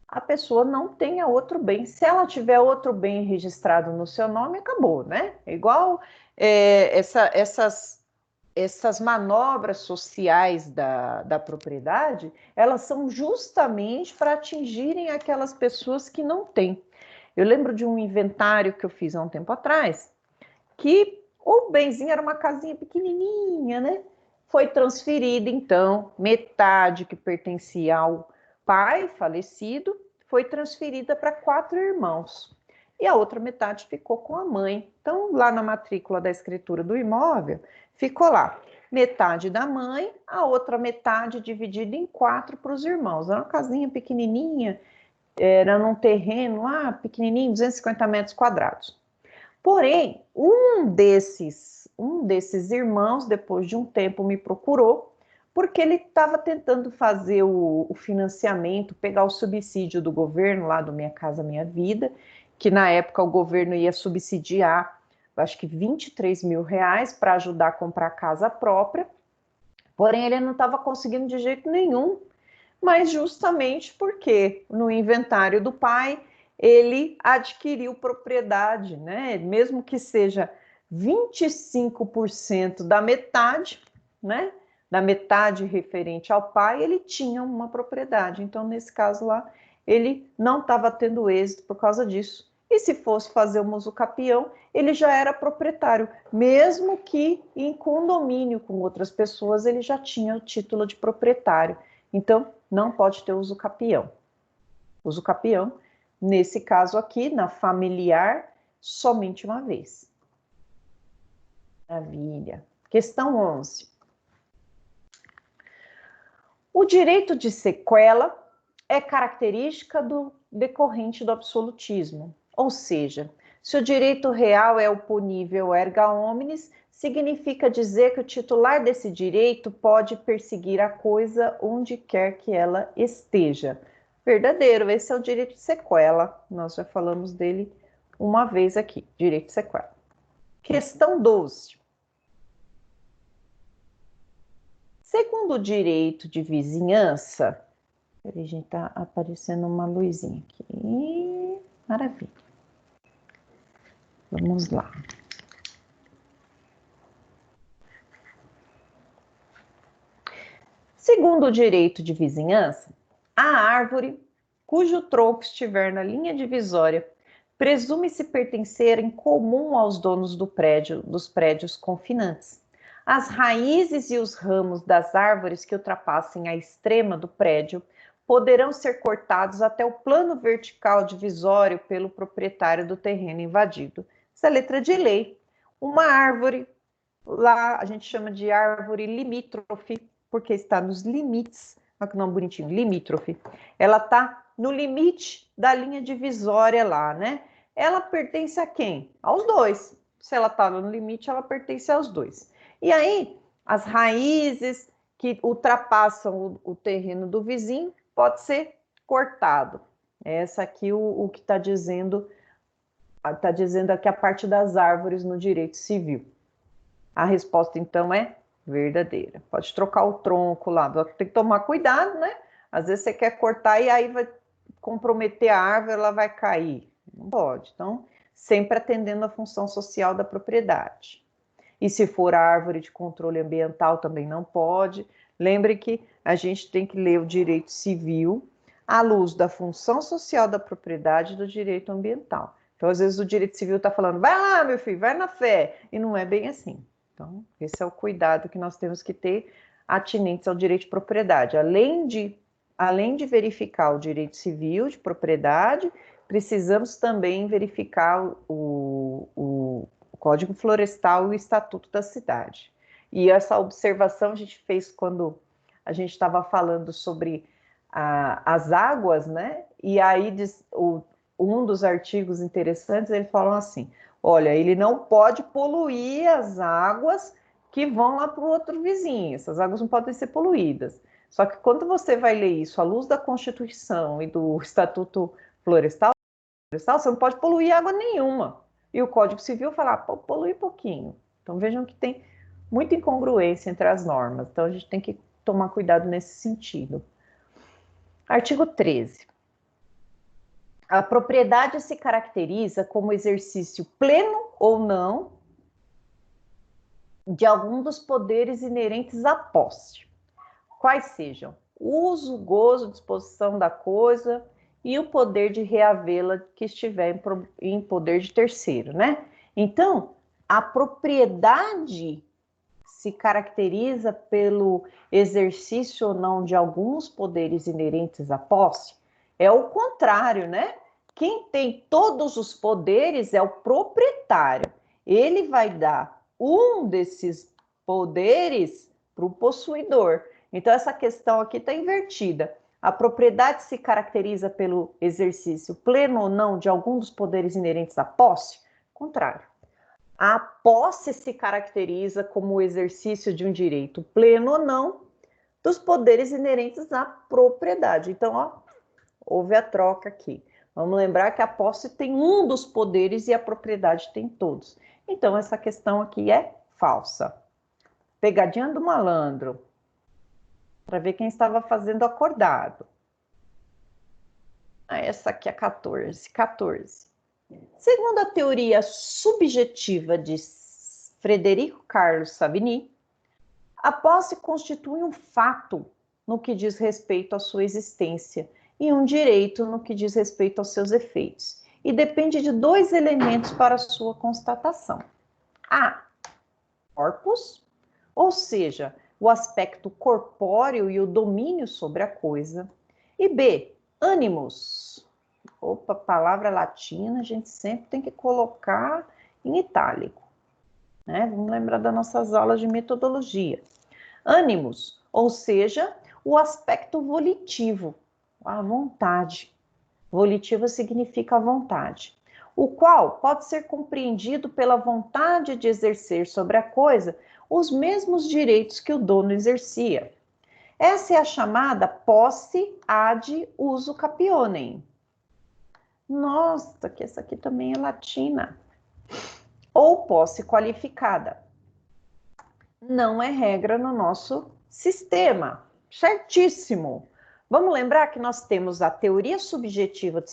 a pessoa não tenha outro bem. Se ela tiver outro bem registrado no seu nome, acabou, né? É igual essas manobras sociais da propriedade, elas são justamente para atingirem aquelas pessoas que não têm. Eu lembro de um inventário que eu fiz há um tempo atrás, que o benzinho era uma casinha pequenininha, né? Foi transferida, então, metade que pertencia ao pai falecido, foi transferida para 4 irmãos. E a outra metade ficou com a mãe. Então, lá na matrícula da escritura do imóvel, ficou lá metade da mãe, a outra metade dividida em 4 para os irmãos. Era uma casinha pequenininha, era num terreno lá pequenininho, 250 metros quadrados. Porém, um desses irmãos, depois de um tempo, me procurou, porque ele estava tentando fazer o financiamento, pegar o subsídio do governo lá do Minha Casa Minha Vida, que na época o governo ia subsidiar, acho que R$ 23.000 para ajudar a comprar casa própria, porém ele não estava conseguindo de jeito nenhum, mas justamente porque no inventário do pai ele adquiriu propriedade, né? Mesmo que seja 25% da metade, né? Da metade referente ao pai, ele tinha uma propriedade. Então, nesse caso lá, ele não estava tendo êxito por causa disso. E se fosse fazer o usucapião, ele já era proprietário, mesmo que em condomínio com outras pessoas, ele já tinha o título de proprietário. Então, não pode ter usucapião. Usucapião, nesse caso aqui, na familiar, somente uma vez. Maravilha. Questão 11. O direito de sequela é característica do decorrente do absolutismo, ou seja, se o direito real é oponível erga omnes, significa dizer que o titular desse direito pode perseguir a coisa onde quer que ela esteja. Verdadeiro, esse é o direito de sequela. Nós já falamos dele uma vez aqui, direito de sequela. Questão 12. Segundo o direito de vizinhança, a gente está aparecendo uma luzinha aqui. Maravilha. Vamos lá. Segundo o direito de vizinhança, a árvore cujo tronco estiver na linha divisória presume-se pertencer em comum aos donos dos prédios confinantes. As raízes e os ramos das árvores que ultrapassem a extrema do prédio poderão ser cortados até o plano vertical divisório pelo proprietário do terreno invadido. Essa é a letra de lei. Uma árvore, lá a gente chama de árvore limítrofe, porque está nos limites. Olha que nome bonitinho, limítrofe. Ela está no limite da linha divisória lá, né? Ela pertence a quem? Aos dois. Se ela está no limite, ela pertence aos dois. E aí, as raízes que ultrapassam o terreno do vizinho pode ser cortado. Essa aqui o que está dizendo aqui a parte das árvores no direito civil. A resposta, então, é verdadeira. Pode trocar o tronco lá, tem que tomar cuidado, né? Às vezes você quer cortar e aí vai comprometer a árvore, ela vai cair. Não pode. Então, sempre atendendo à função social da propriedade. E se for a árvore de controle ambiental, também não pode. Lembre que a gente tem que ler o direito civil à luz da função social da propriedade e do direito ambiental. Então, às vezes, o direito civil está falando, vai lá, meu filho, vai na fé. E não é bem assim. Então, esse é o cuidado que nós temos que ter atinentes ao direito de propriedade. Além de verificar o direito civil de propriedade, precisamos também verificar o Código Florestal e o Estatuto da Cidade. E essa observação a gente fez quando a gente estava falando sobre as águas, né? E aí um dos artigos interessantes, ele fala assim, olha, ele não pode poluir as águas que vão lá para o outro vizinho, essas águas não podem ser poluídas. Só que quando você vai ler isso à luz da Constituição e do Estatuto Florestal, você não pode poluir água nenhuma. E o Código Civil fala, poluir pouquinho. Então vejam que tem muita incongruência entre as normas. Então a gente tem que tomar cuidado nesse sentido. Artigo 13. A propriedade se caracteriza como exercício pleno ou não de algum dos poderes inerentes à posse, quais sejam uso, gozo, disposição da coisa e o poder de reavê-la que estiver em poder de terceiro, né? Então, a propriedade se caracteriza pelo exercício ou não de alguns poderes inerentes à posse, é o contrário, né? Quem tem todos os poderes é o proprietário. Ele vai dar um desses poderes para o possuidor. Então, essa questão aqui está invertida. A propriedade se caracteriza pelo exercício pleno ou não de algum dos poderes inerentes à posse? Contrário. A posse se caracteriza como o exercício de um direito pleno ou não dos poderes inerentes à propriedade. Então, ó, houve a troca aqui. Vamos lembrar que a posse tem um dos poderes e a propriedade tem todos. Então, essa questão aqui é falsa. Pegadinha do malandro. Para ver quem estava fazendo acordado. Essa aqui é 14. 14. Segundo a teoria subjetiva de Frederico Carlos Savigny, a posse constitui um fato no que diz respeito à sua existência e um direito no que diz respeito aos seus efeitos, e depende de dois elementos para sua constatação. A, corpus, ou seja, o aspecto corpóreo e o domínio sobre a coisa, e B, animus. Opa, palavra latina, a gente sempre tem que colocar em itálico, né? Vamos lembrar das nossas aulas de metodologia. Animus, ou seja, o aspecto volitivo, a vontade. Volitiva significa a vontade, o qual pode ser compreendido pela vontade de exercer sobre a coisa os mesmos direitos que o dono exercia. Essa é a chamada posse ad uso capionem. Nossa, que essa aqui também é latina. Ou posse qualificada. Não é regra no nosso sistema. Certíssimo. Vamos lembrar que nós temos a teoria subjetiva de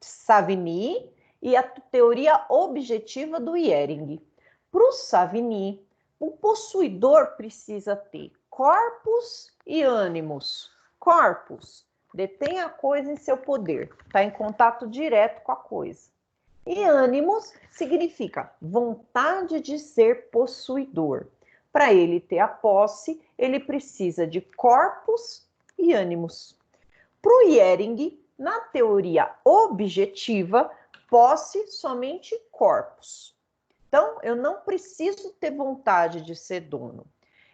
Savigny e a teoria objetiva do Ehring. Para o Savigny, o possuidor precisa ter corpus e ânimos. Corpus detém a coisa em seu poder, está em contato direto com a coisa. E ânimos significa vontade de ser possuidor. Para ele ter a posse, ele precisa de corpus e ânimos. Para o Ehring, na teoria objetiva, posse somente corpus. Então, eu não preciso ter vontade de ser dono.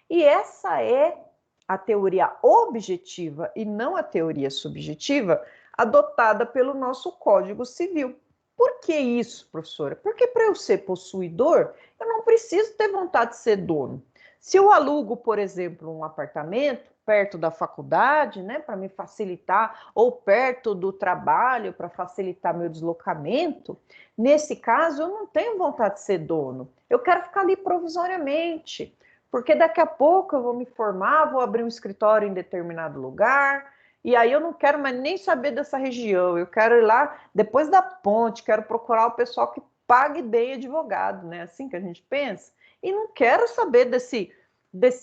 E essa é a teoria objetiva e não a teoria subjetiva adotada pelo nosso Código Civil. Por que isso, professora? Porque para eu ser possuidor, eu não preciso ter vontade de ser dono. Se eu alugo, por exemplo, um apartamento perto da faculdade, né, para me facilitar, ou perto do trabalho, para facilitar meu deslocamento, nesse caso, eu não tenho vontade de ser dono. Eu quero ficar ali provisoriamente, porque daqui a pouco eu vou me formar, vou abrir um escritório em determinado lugar, e aí eu não quero mais nem saber dessa região, eu quero ir lá depois da ponte, quero procurar o pessoal que pague bem advogado, né? Assim que a gente pensa. E não quero saber desse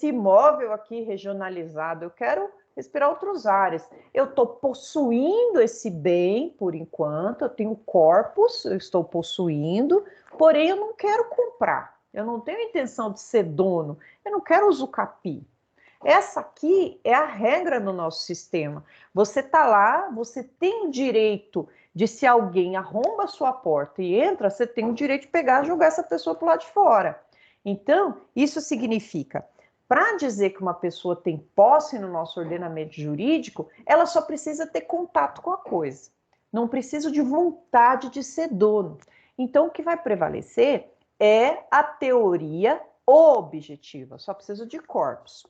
imóvel aqui regionalizado, eu quero respirar outros ares. Eu estou possuindo esse bem por enquanto, eu tenho corpus, eu estou possuindo, porém eu não quero comprar, eu não tenho intenção de ser dono, eu não quero usucapi. Essa aqui é a regra no nosso sistema. Você está lá, você tem o direito de, se alguém arromba a sua porta e entra, você tem o direito de pegar e jogar essa pessoa para o lado de fora. Então, isso significa, para dizer que uma pessoa tem posse no nosso ordenamento jurídico, ela só precisa ter contato com a coisa. Não precisa de vontade de ser dono. Então, o que vai prevalecer é a teoria objetiva, só preciso de corpus.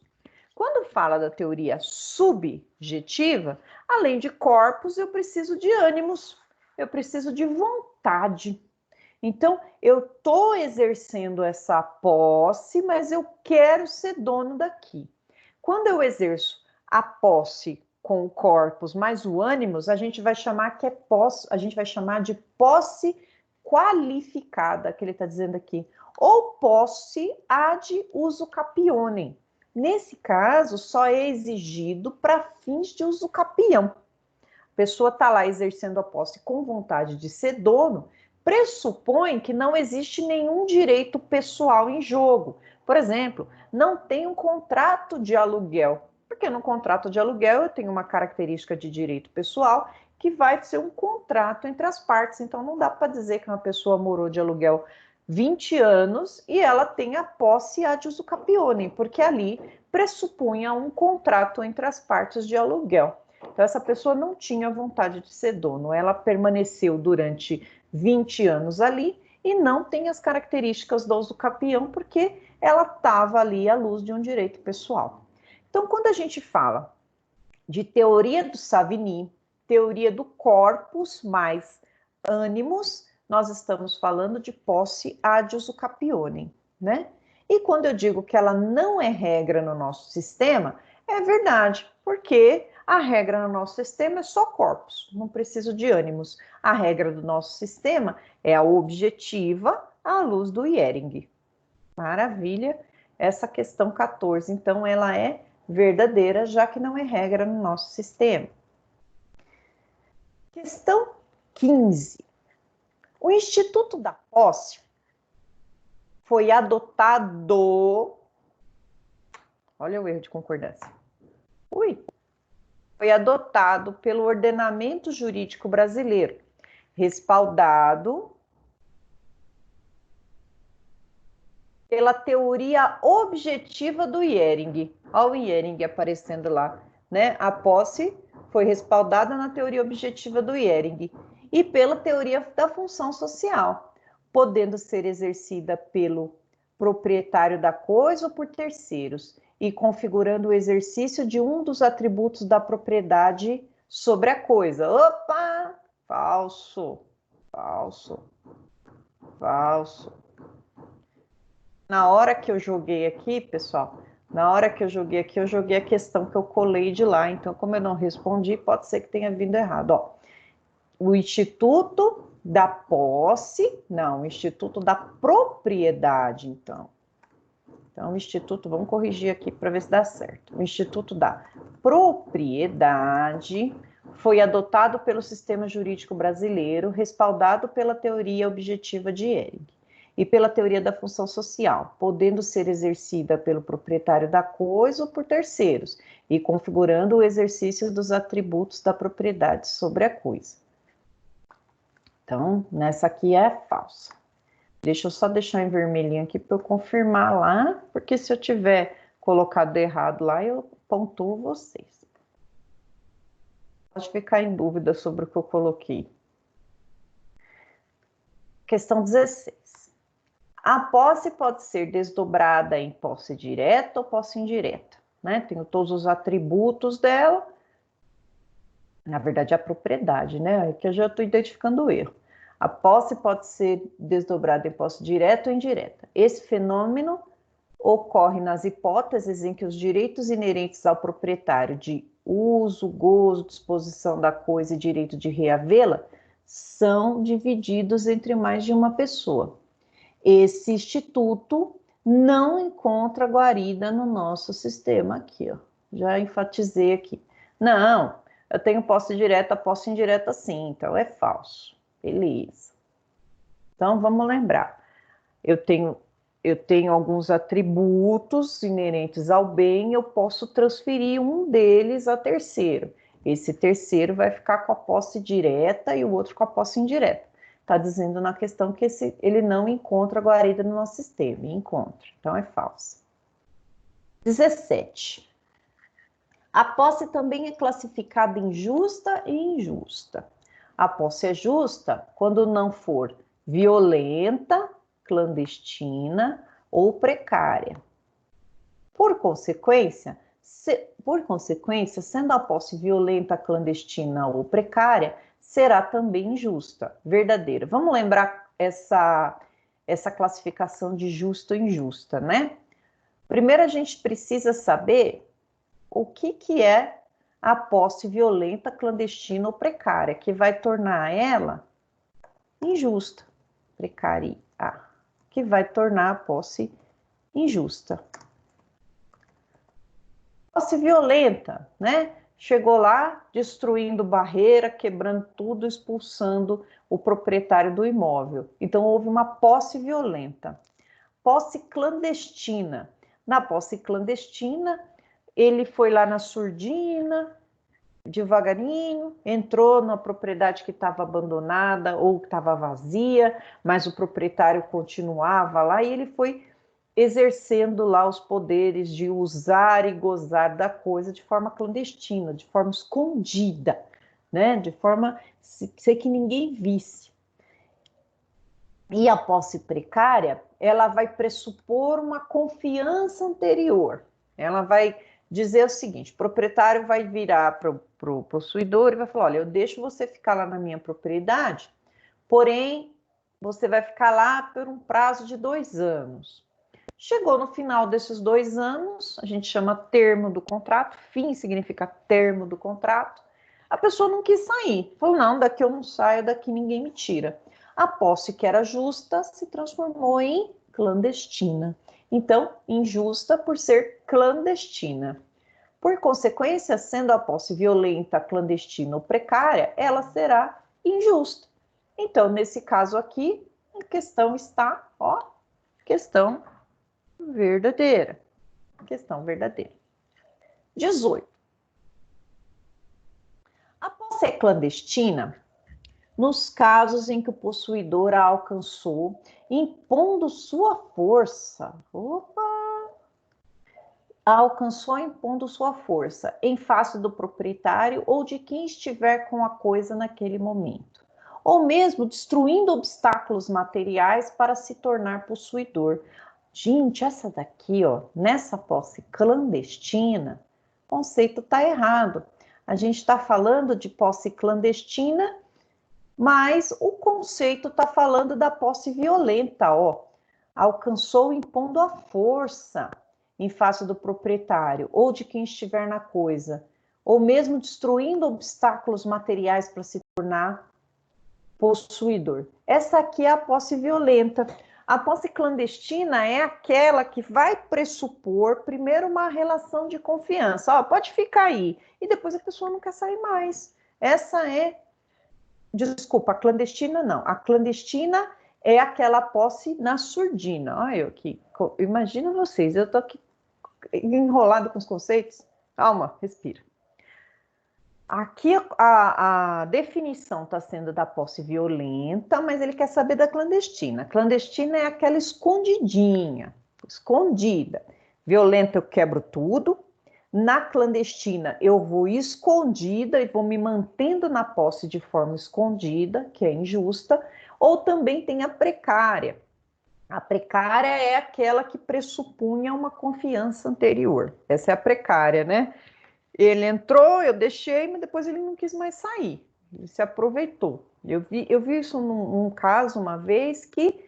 Quando fala da teoria subjetiva, além de corpus, eu preciso de ânimos, eu preciso de vontade. Então, eu estou exercendo essa posse, mas eu quero ser dono daqui. Quando eu exerço a posse com o corpus mais o ânimos, a gente vai chamar que é posse, a gente vai chamar de posse qualificada, que ele está dizendo aqui, ou posse ad uso capionem. Nesse caso, só é exigido para fins de uso capião. A pessoa está lá exercendo a posse com vontade de ser dono, pressupõe que não existe nenhum direito pessoal em jogo. Por exemplo, não tem um contrato de aluguel, porque no contrato de aluguel eu tenho uma característica de direito pessoal que vai ser um contrato entre as partes. Então não dá para dizer que uma pessoa morou de aluguel 20 anos e ela tem a posse ad uso capionem, porque ali pressupunha um contrato entre as partes de aluguel. Então essa pessoa não tinha vontade de ser dono, ela permaneceu durante 20 anos ali e não tem as características do uso capião porque ela estava ali à luz de um direito pessoal. Então quando a gente fala de teoria do Savigny, teoria do corpus mais ânimos, nós estamos falando de posse ad uso capionem, né? E quando eu digo que ela não é regra no nosso sistema, é verdade, porque a regra no nosso sistema é só corpus, não preciso de ânimos. A regra do nosso sistema é a objetiva à luz do Ihring. Maravilha, essa questão 14, então ela é verdadeira, já que não é regra no nosso sistema. Questão 15. O Instituto da Posse foi adotado... Olha o erro de concordância. Foi adotado pelo ordenamento jurídico brasileiro, respaldado pela teoria objetiva do Ihring. Olha o Ihring aparecendo lá, né? A posse foi respaldada na teoria objetiva do Ihring e pela teoria da função social, podendo ser exercida pelo proprietário da coisa ou por terceiros, e configurando o exercício de um dos atributos da propriedade sobre a coisa. Opa! Falso, falso, falso. Na hora que eu joguei aqui, pessoal, na hora que eu joguei aqui, eu joguei a questão que eu colei de lá. Então, como eu não respondi, pode ser que tenha vindo errado. Ó, o Instituto da Posse, não, o Instituto da Propriedade, então. Então, o Instituto, vamos corrigir aqui para ver se dá certo. O Instituto da Propriedade foi adotado pelo sistema jurídico brasileiro, respaldado pela teoria objetiva de Ihring e pela teoria da função social, podendo ser exercida pelo proprietário da coisa ou por terceiros, e configurando o exercício dos atributos da propriedade sobre a coisa. Então, nessa aqui é falsa. Deixa eu só deixar em vermelhinho aqui para eu confirmar lá, porque se eu tiver colocado errado lá, eu pontuo vocês. Pode ficar em dúvida sobre o que eu coloquei. Questão 16. A posse pode ser desdobrada em posse direta ou posse indireta, né? Tenho todos os atributos dela. Na verdade, a propriedade, né? Aqui eu já estou identificando o erro. A posse pode ser desdobrada em posse direta ou indireta. Esse fenômeno ocorre nas hipóteses em que os direitos inerentes ao proprietário de uso, gozo, disposição da coisa e direito de reavê-la são divididos entre mais de uma pessoa. Esse instituto não encontra guarida no nosso sistema aqui, ó. Já enfatizei aqui. Não, eu tenho posse direta, posse indireta sim, então é falso. Beleza. Então vamos lembrar. Eu tenho eu tenho alguns atributos inerentes ao bem, eu posso transferir um deles a terceiro. Esse terceiro vai ficar com a posse direta e o outro com a posse indireta. Está dizendo na questão que ele não encontra guarida no nosso sistema, e encontra, então é falso. 17. A posse também é classificada em justa e injusta. A posse é justa quando não for violenta, clandestina ou precária. Por consequência, sendo a posse violenta, clandestina ou precária, será também injusta, verdadeira. Vamos lembrar essa classificação de justa e injusta, né? Primeiro a gente precisa saber o que é a posse violenta, clandestina ou precária, que vai tornar ela injusta, precária, que vai tornar a posse injusta. Posse violenta, né? Chegou lá, destruindo barreira, quebrando tudo, expulsando o proprietário do imóvel. Então, houve uma posse violenta. Posse clandestina. Na posse clandestina, ele foi lá na surdina, devagarinho, entrou na propriedade que estava abandonada ou que estava vazia, mas o proprietário continuava lá e ele foi exercendo lá os poderes de usar e gozar da coisa de forma clandestina, de forma escondida, né? De forma sem que ninguém visse. E a posse precária, ela vai pressupor uma confiança anterior. Ela vai dizer o seguinte: o proprietário vai virar para o possuidor e vai falar: olha, eu deixo você ficar lá na minha propriedade, porém, você vai ficar lá por um prazo de 2 anos. Chegou no final desses 2 anos, a gente chama termo do contrato, fim significa termo do contrato, a pessoa não quis sair, falou: não, daqui eu não saio, daqui ninguém me tira. A posse que era justa se transformou em clandestina. Então, injusta por ser clandestina. Por consequência, sendo a posse violenta, clandestina ou precária, ela será injusta. Então, nesse caso aqui, a questão está, questão verdadeira. Questão verdadeira. 18. A posse é clandestina nos casos em que o possuidor a alcançou, impondo sua força. Alcançou impondo sua força em face do proprietário ou de quem estiver com a coisa naquele momento, ou mesmo destruindo obstáculos materiais para se tornar possuidor. Gente, essa daqui, nessa posse clandestina, o conceito está errado. A gente está falando de posse clandestina, mas o conceito está falando da posse violenta, alcançou impondo a força em face do proprietário ou de quem estiver na coisa, ou mesmo destruindo obstáculos materiais para se tornar possuidor. Essa aqui é a posse violenta. A posse clandestina é aquela que vai pressupor primeiro uma relação de confiança. Pode ficar aí. E depois a pessoa não quer sair mais. Essa é... Desculpa, a clandestina não. A clandestina é aquela posse na surdina. Olha eu aqui. Imagina vocês, eu tô aqui enrolado com os conceitos. Calma, respira. Aqui a definição está sendo da posse violenta, mas ele quer saber da clandestina. Clandestina é aquela escondidinha, escondida. Violenta eu quebro tudo. Na clandestina eu vou escondida e vou me mantendo na posse de forma escondida, que é injusta. Ou também tem a precária. A precária é aquela que pressupunha uma confiança anterior. Essa é a precária, né? Ele entrou, eu deixei, mas depois ele não quis mais sair. Ele se aproveitou. Eu vi isso num caso uma vez que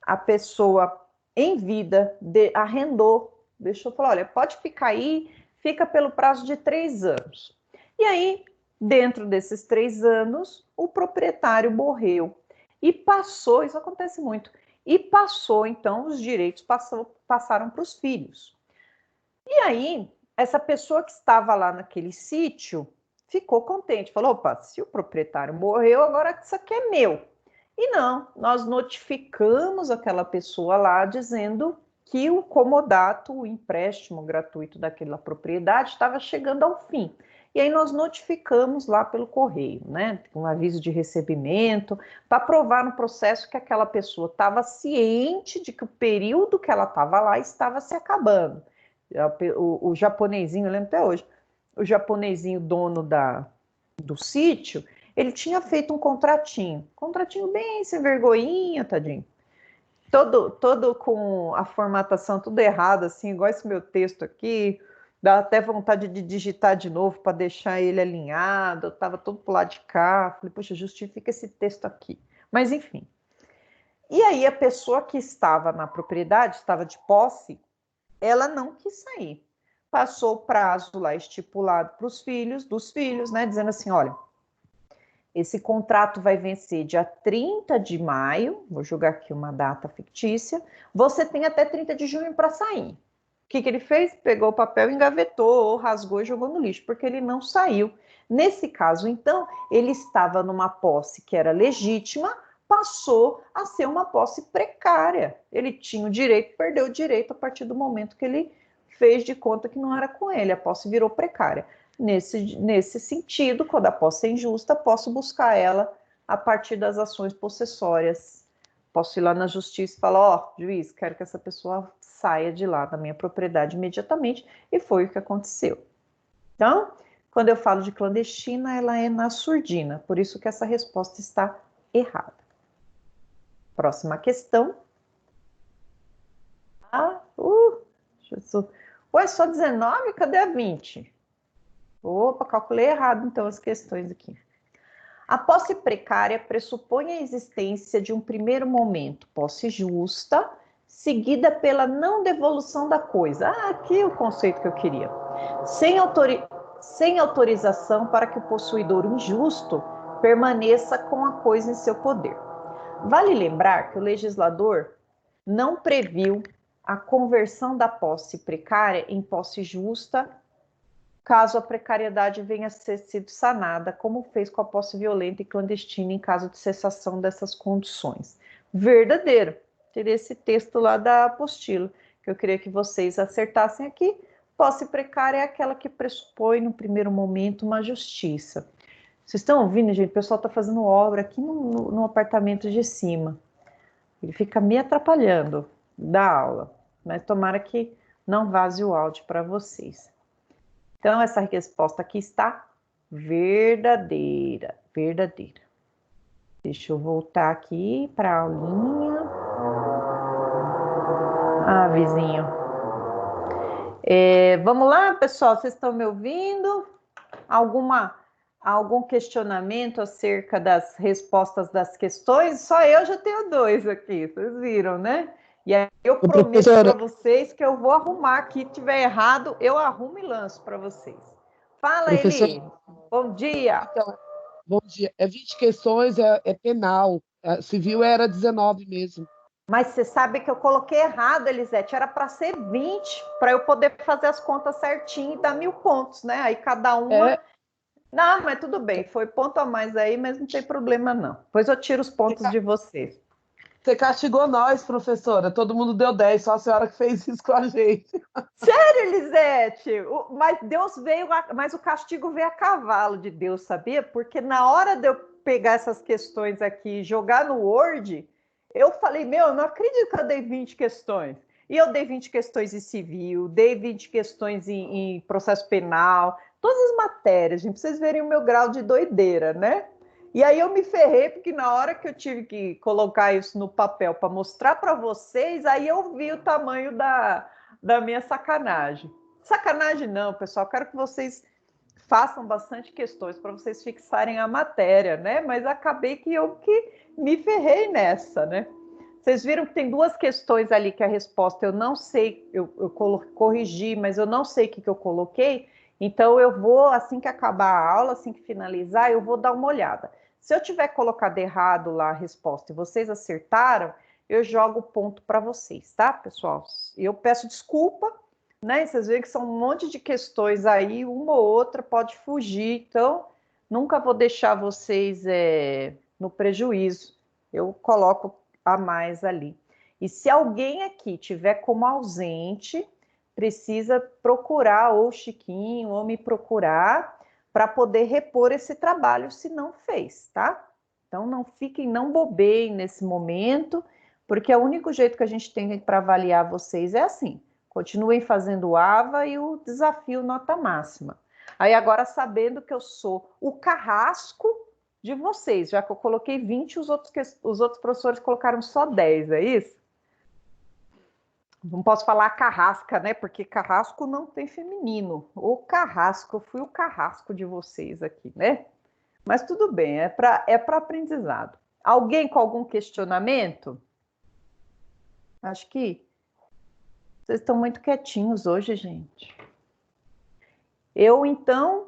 a pessoa em vida arrendou, deixou, falou: olha, pode ficar aí, fica pelo prazo de 3 anos. E aí, dentro desses 3 anos, o proprietário morreu. E passou, isso acontece muito, e passou, então, os direitos passaram para os filhos. E aí, essa pessoa que estava lá naquele sítio ficou contente, falou: opa, se o proprietário morreu, agora isso aqui é meu. E não, nós notificamos aquela pessoa lá dizendo que o comodato, o empréstimo gratuito daquela propriedade estava chegando ao fim. E aí nós notificamos lá pelo correio, né, um aviso de recebimento, para provar no processo que aquela pessoa estava ciente de que o período que ela estava lá estava se acabando. O japonesinho, eu lembro até hoje, o japonesinho dono do sítio, ele tinha feito um contratinho bem sem vergonhinha, tadinho. Todo com a formatação tudo errado, assim, igual esse meu texto aqui. Dá até vontade de digitar de novo para deixar ele alinhado. Eu estava todo pro lado de cá. Falei, poxa, justifica esse texto aqui. Mas enfim. E aí a pessoa que estava na propriedade, estava de posse, ela não quis sair. Passou o prazo lá estipulado para os filhos, dos filhos, né? Dizendo assim: olha, esse contrato vai vencer dia 30 de maio, vou jogar aqui uma data fictícia, você tem até 30 de junho para sair. O que ele fez? Pegou o papel, engavetou, rasgou e jogou no lixo, porque ele não saiu. Nesse caso, então, ele estava numa posse que era legítima, passou a ser uma posse precária. Ele tinha o direito, perdeu o direito a partir do momento que ele fez de conta que não era com ele, a posse virou precária. Nesse sentido, quando a posse é injusta, posso buscar ela a partir das ações possessórias. Posso ir lá na justiça e falar: ó, juiz, quero que essa pessoa saia de lá da minha propriedade imediatamente, e foi o que aconteceu. Então, quando eu falo de clandestina, ela é na surdina, por isso que essa resposta está errada. Próxima questão. Jesus. Ué, só 19? Cadê a 20? Opa, calculei errado então as questões aqui. A posse precária pressupõe a existência de um primeiro momento, posse justa, seguida pela não devolução da coisa. Aqui é o conceito que eu queria. Sem autorização para que o possuidor injusto permaneça com a coisa em seu poder. Vale lembrar que o legislador não previu a conversão da posse precária em posse justa, caso a precariedade venha a ser sido sanada, como fez com a posse violenta e clandestina em caso de cessação dessas condições. Verdadeiro. Teria esse texto lá da apostila, que eu queria que vocês acertassem aqui. Posse precária é aquela que pressupõe, no primeiro momento, uma justiça. Vocês estão ouvindo, gente? O pessoal está fazendo obra aqui no apartamento de cima. Ele fica me atrapalhando da aula, mas tomara que não vaze o áudio para vocês. Então, essa resposta aqui está verdadeira, verdadeira. Deixa eu voltar aqui para a aulinha. Ah, vizinho. Vamos lá, pessoal, vocês estão me ouvindo? Algum questionamento acerca das respostas das questões? Só eu já tenho 2 aqui, vocês viram, né? E aí eu prometo para vocês que eu vou arrumar aqui. Se tiver errado, eu arrumo e lanço para vocês. Fala, Eli. Bom dia. Então, bom dia. É 20 questões, é penal. Civil era 19 mesmo. Mas você sabe que eu coloquei errado, Elisete. Era para ser 20, para eu poder fazer as contas certinho e dar 1000 pontos, né? Aí cada uma. Não, mas tudo bem. Foi ponto a mais aí, mas não tem problema, não. Depois eu tiro os pontos de vocês. Você castigou nós, professora. Todo mundo deu 10, só a senhora que fez isso com a gente. Sério, Elisete? Mas Deus veio, mas o castigo veio a cavalo de Deus, sabia? Porque na hora de eu pegar essas questões aqui e jogar no Word, eu falei, eu não acredito que eu dei 20 questões. E eu dei 20 questões em civil, dei 20 questões em processo penal, todas as matérias, gente, pra vocês verem o meu grau de doideira, né? E aí eu me ferrei, porque na hora que eu tive que colocar isso no papel para mostrar para vocês, aí eu vi o tamanho da minha sacanagem. Sacanagem não, pessoal, quero que vocês façam bastante questões para vocês fixarem a matéria, né? Mas acabei que eu que me ferrei nessa, né? Vocês viram que tem 2 questões ali que a resposta eu não sei, eu corrigi, mas eu não sei o que eu coloquei, então eu vou, assim que acabar a aula, assim que finalizar, eu vou dar uma olhada. Se eu tiver colocado errado lá a resposta e vocês acertaram, eu jogo o ponto para vocês, tá, pessoal? Eu peço desculpa, né? Vocês veem que são um monte de questões aí, uma ou outra pode fugir, então nunca vou deixar vocês no prejuízo. eu coloco a mais ali. E se alguém aqui tiver como ausente, precisa procurar ou o Chiquinho ou me procurar para poder repor esse trabalho se não fez, tá? Então não fiquem, não bobeiem nesse momento, porque o único jeito que a gente tem para avaliar vocês é assim. Continuem fazendo o AVA e o desafio nota máxima. Aí agora sabendo que eu sou o carrasco de vocês, já que eu coloquei 20, os outros professores colocaram só 10, é isso? Não posso falar carrasca, né? Porque carrasco não tem feminino. O carrasco, eu fui o carrasco de vocês aqui, né? Mas tudo bem, é para aprendizado. Alguém com algum questionamento? Acho que vocês estão muito quietinhos hoje, gente. Eu, então,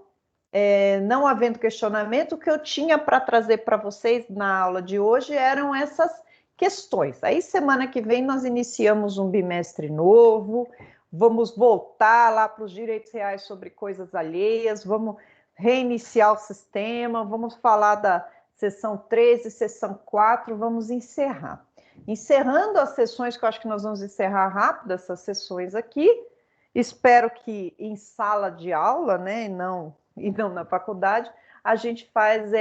não havendo questionamento, o que eu tinha para trazer para vocês na aula de hoje eram essas questões. Aí, semana que vem, nós iniciamos um bimestre novo, vamos voltar lá para os direitos reais sobre coisas alheias, vamos reiniciar o sistema, vamos falar da sessão 13, sessão 4, vamos encerrar. Encerrando as sessões, que eu acho que nós vamos encerrar rápido essas sessões aqui, espero que em sala de aula, né, e não na faculdade, a gente faz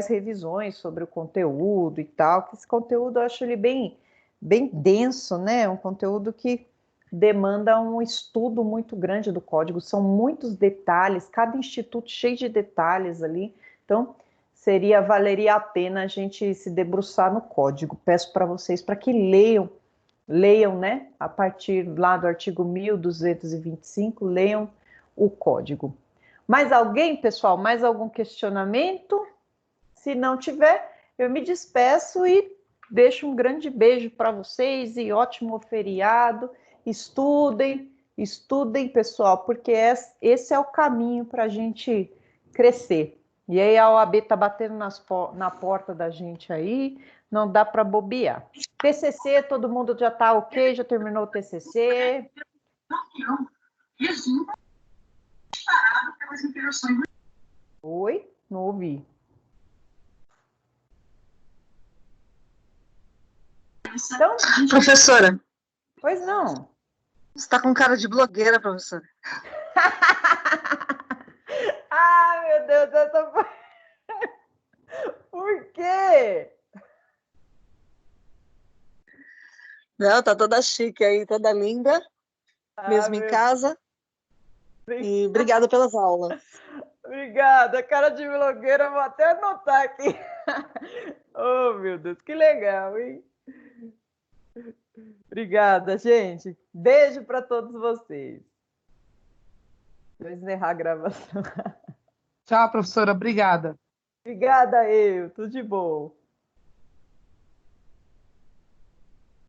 revisões sobre o conteúdo e tal, que esse conteúdo eu acho ele bem denso, né? Um conteúdo que demanda um estudo muito grande do código, são muitos detalhes, cada instituto cheio de detalhes ali, então valeria a pena a gente se debruçar no código. Peço para vocês para que leiam, né? A partir lá do artigo 1225, leiam o código. Mais alguém, pessoal? Mais algum questionamento? Se não tiver, eu me despeço e deixo um grande beijo para vocês e ótimo feriado. Estudem, pessoal, porque esse é o caminho para a gente crescer. E aí a OAB está batendo na porta da gente aí, não dá para bobear. TCC, todo mundo já está ok? Já terminou o TCC? Oi? Não ouvi. Então, professora. Pois não. Você está com cara de blogueira, professora. Ah, meu Deus, eu tô... Por quê? Não, tá toda chique aí, toda linda, mesmo em casa. E obrigada pelas aulas. Obrigada, cara de blogueira, vou até anotar aqui. Oh, meu Deus, que legal, hein? Obrigada, gente. Beijo para todos vocês. Vou encerrar a gravação. Tchau, professora. Obrigada. Obrigada, tudo de bom.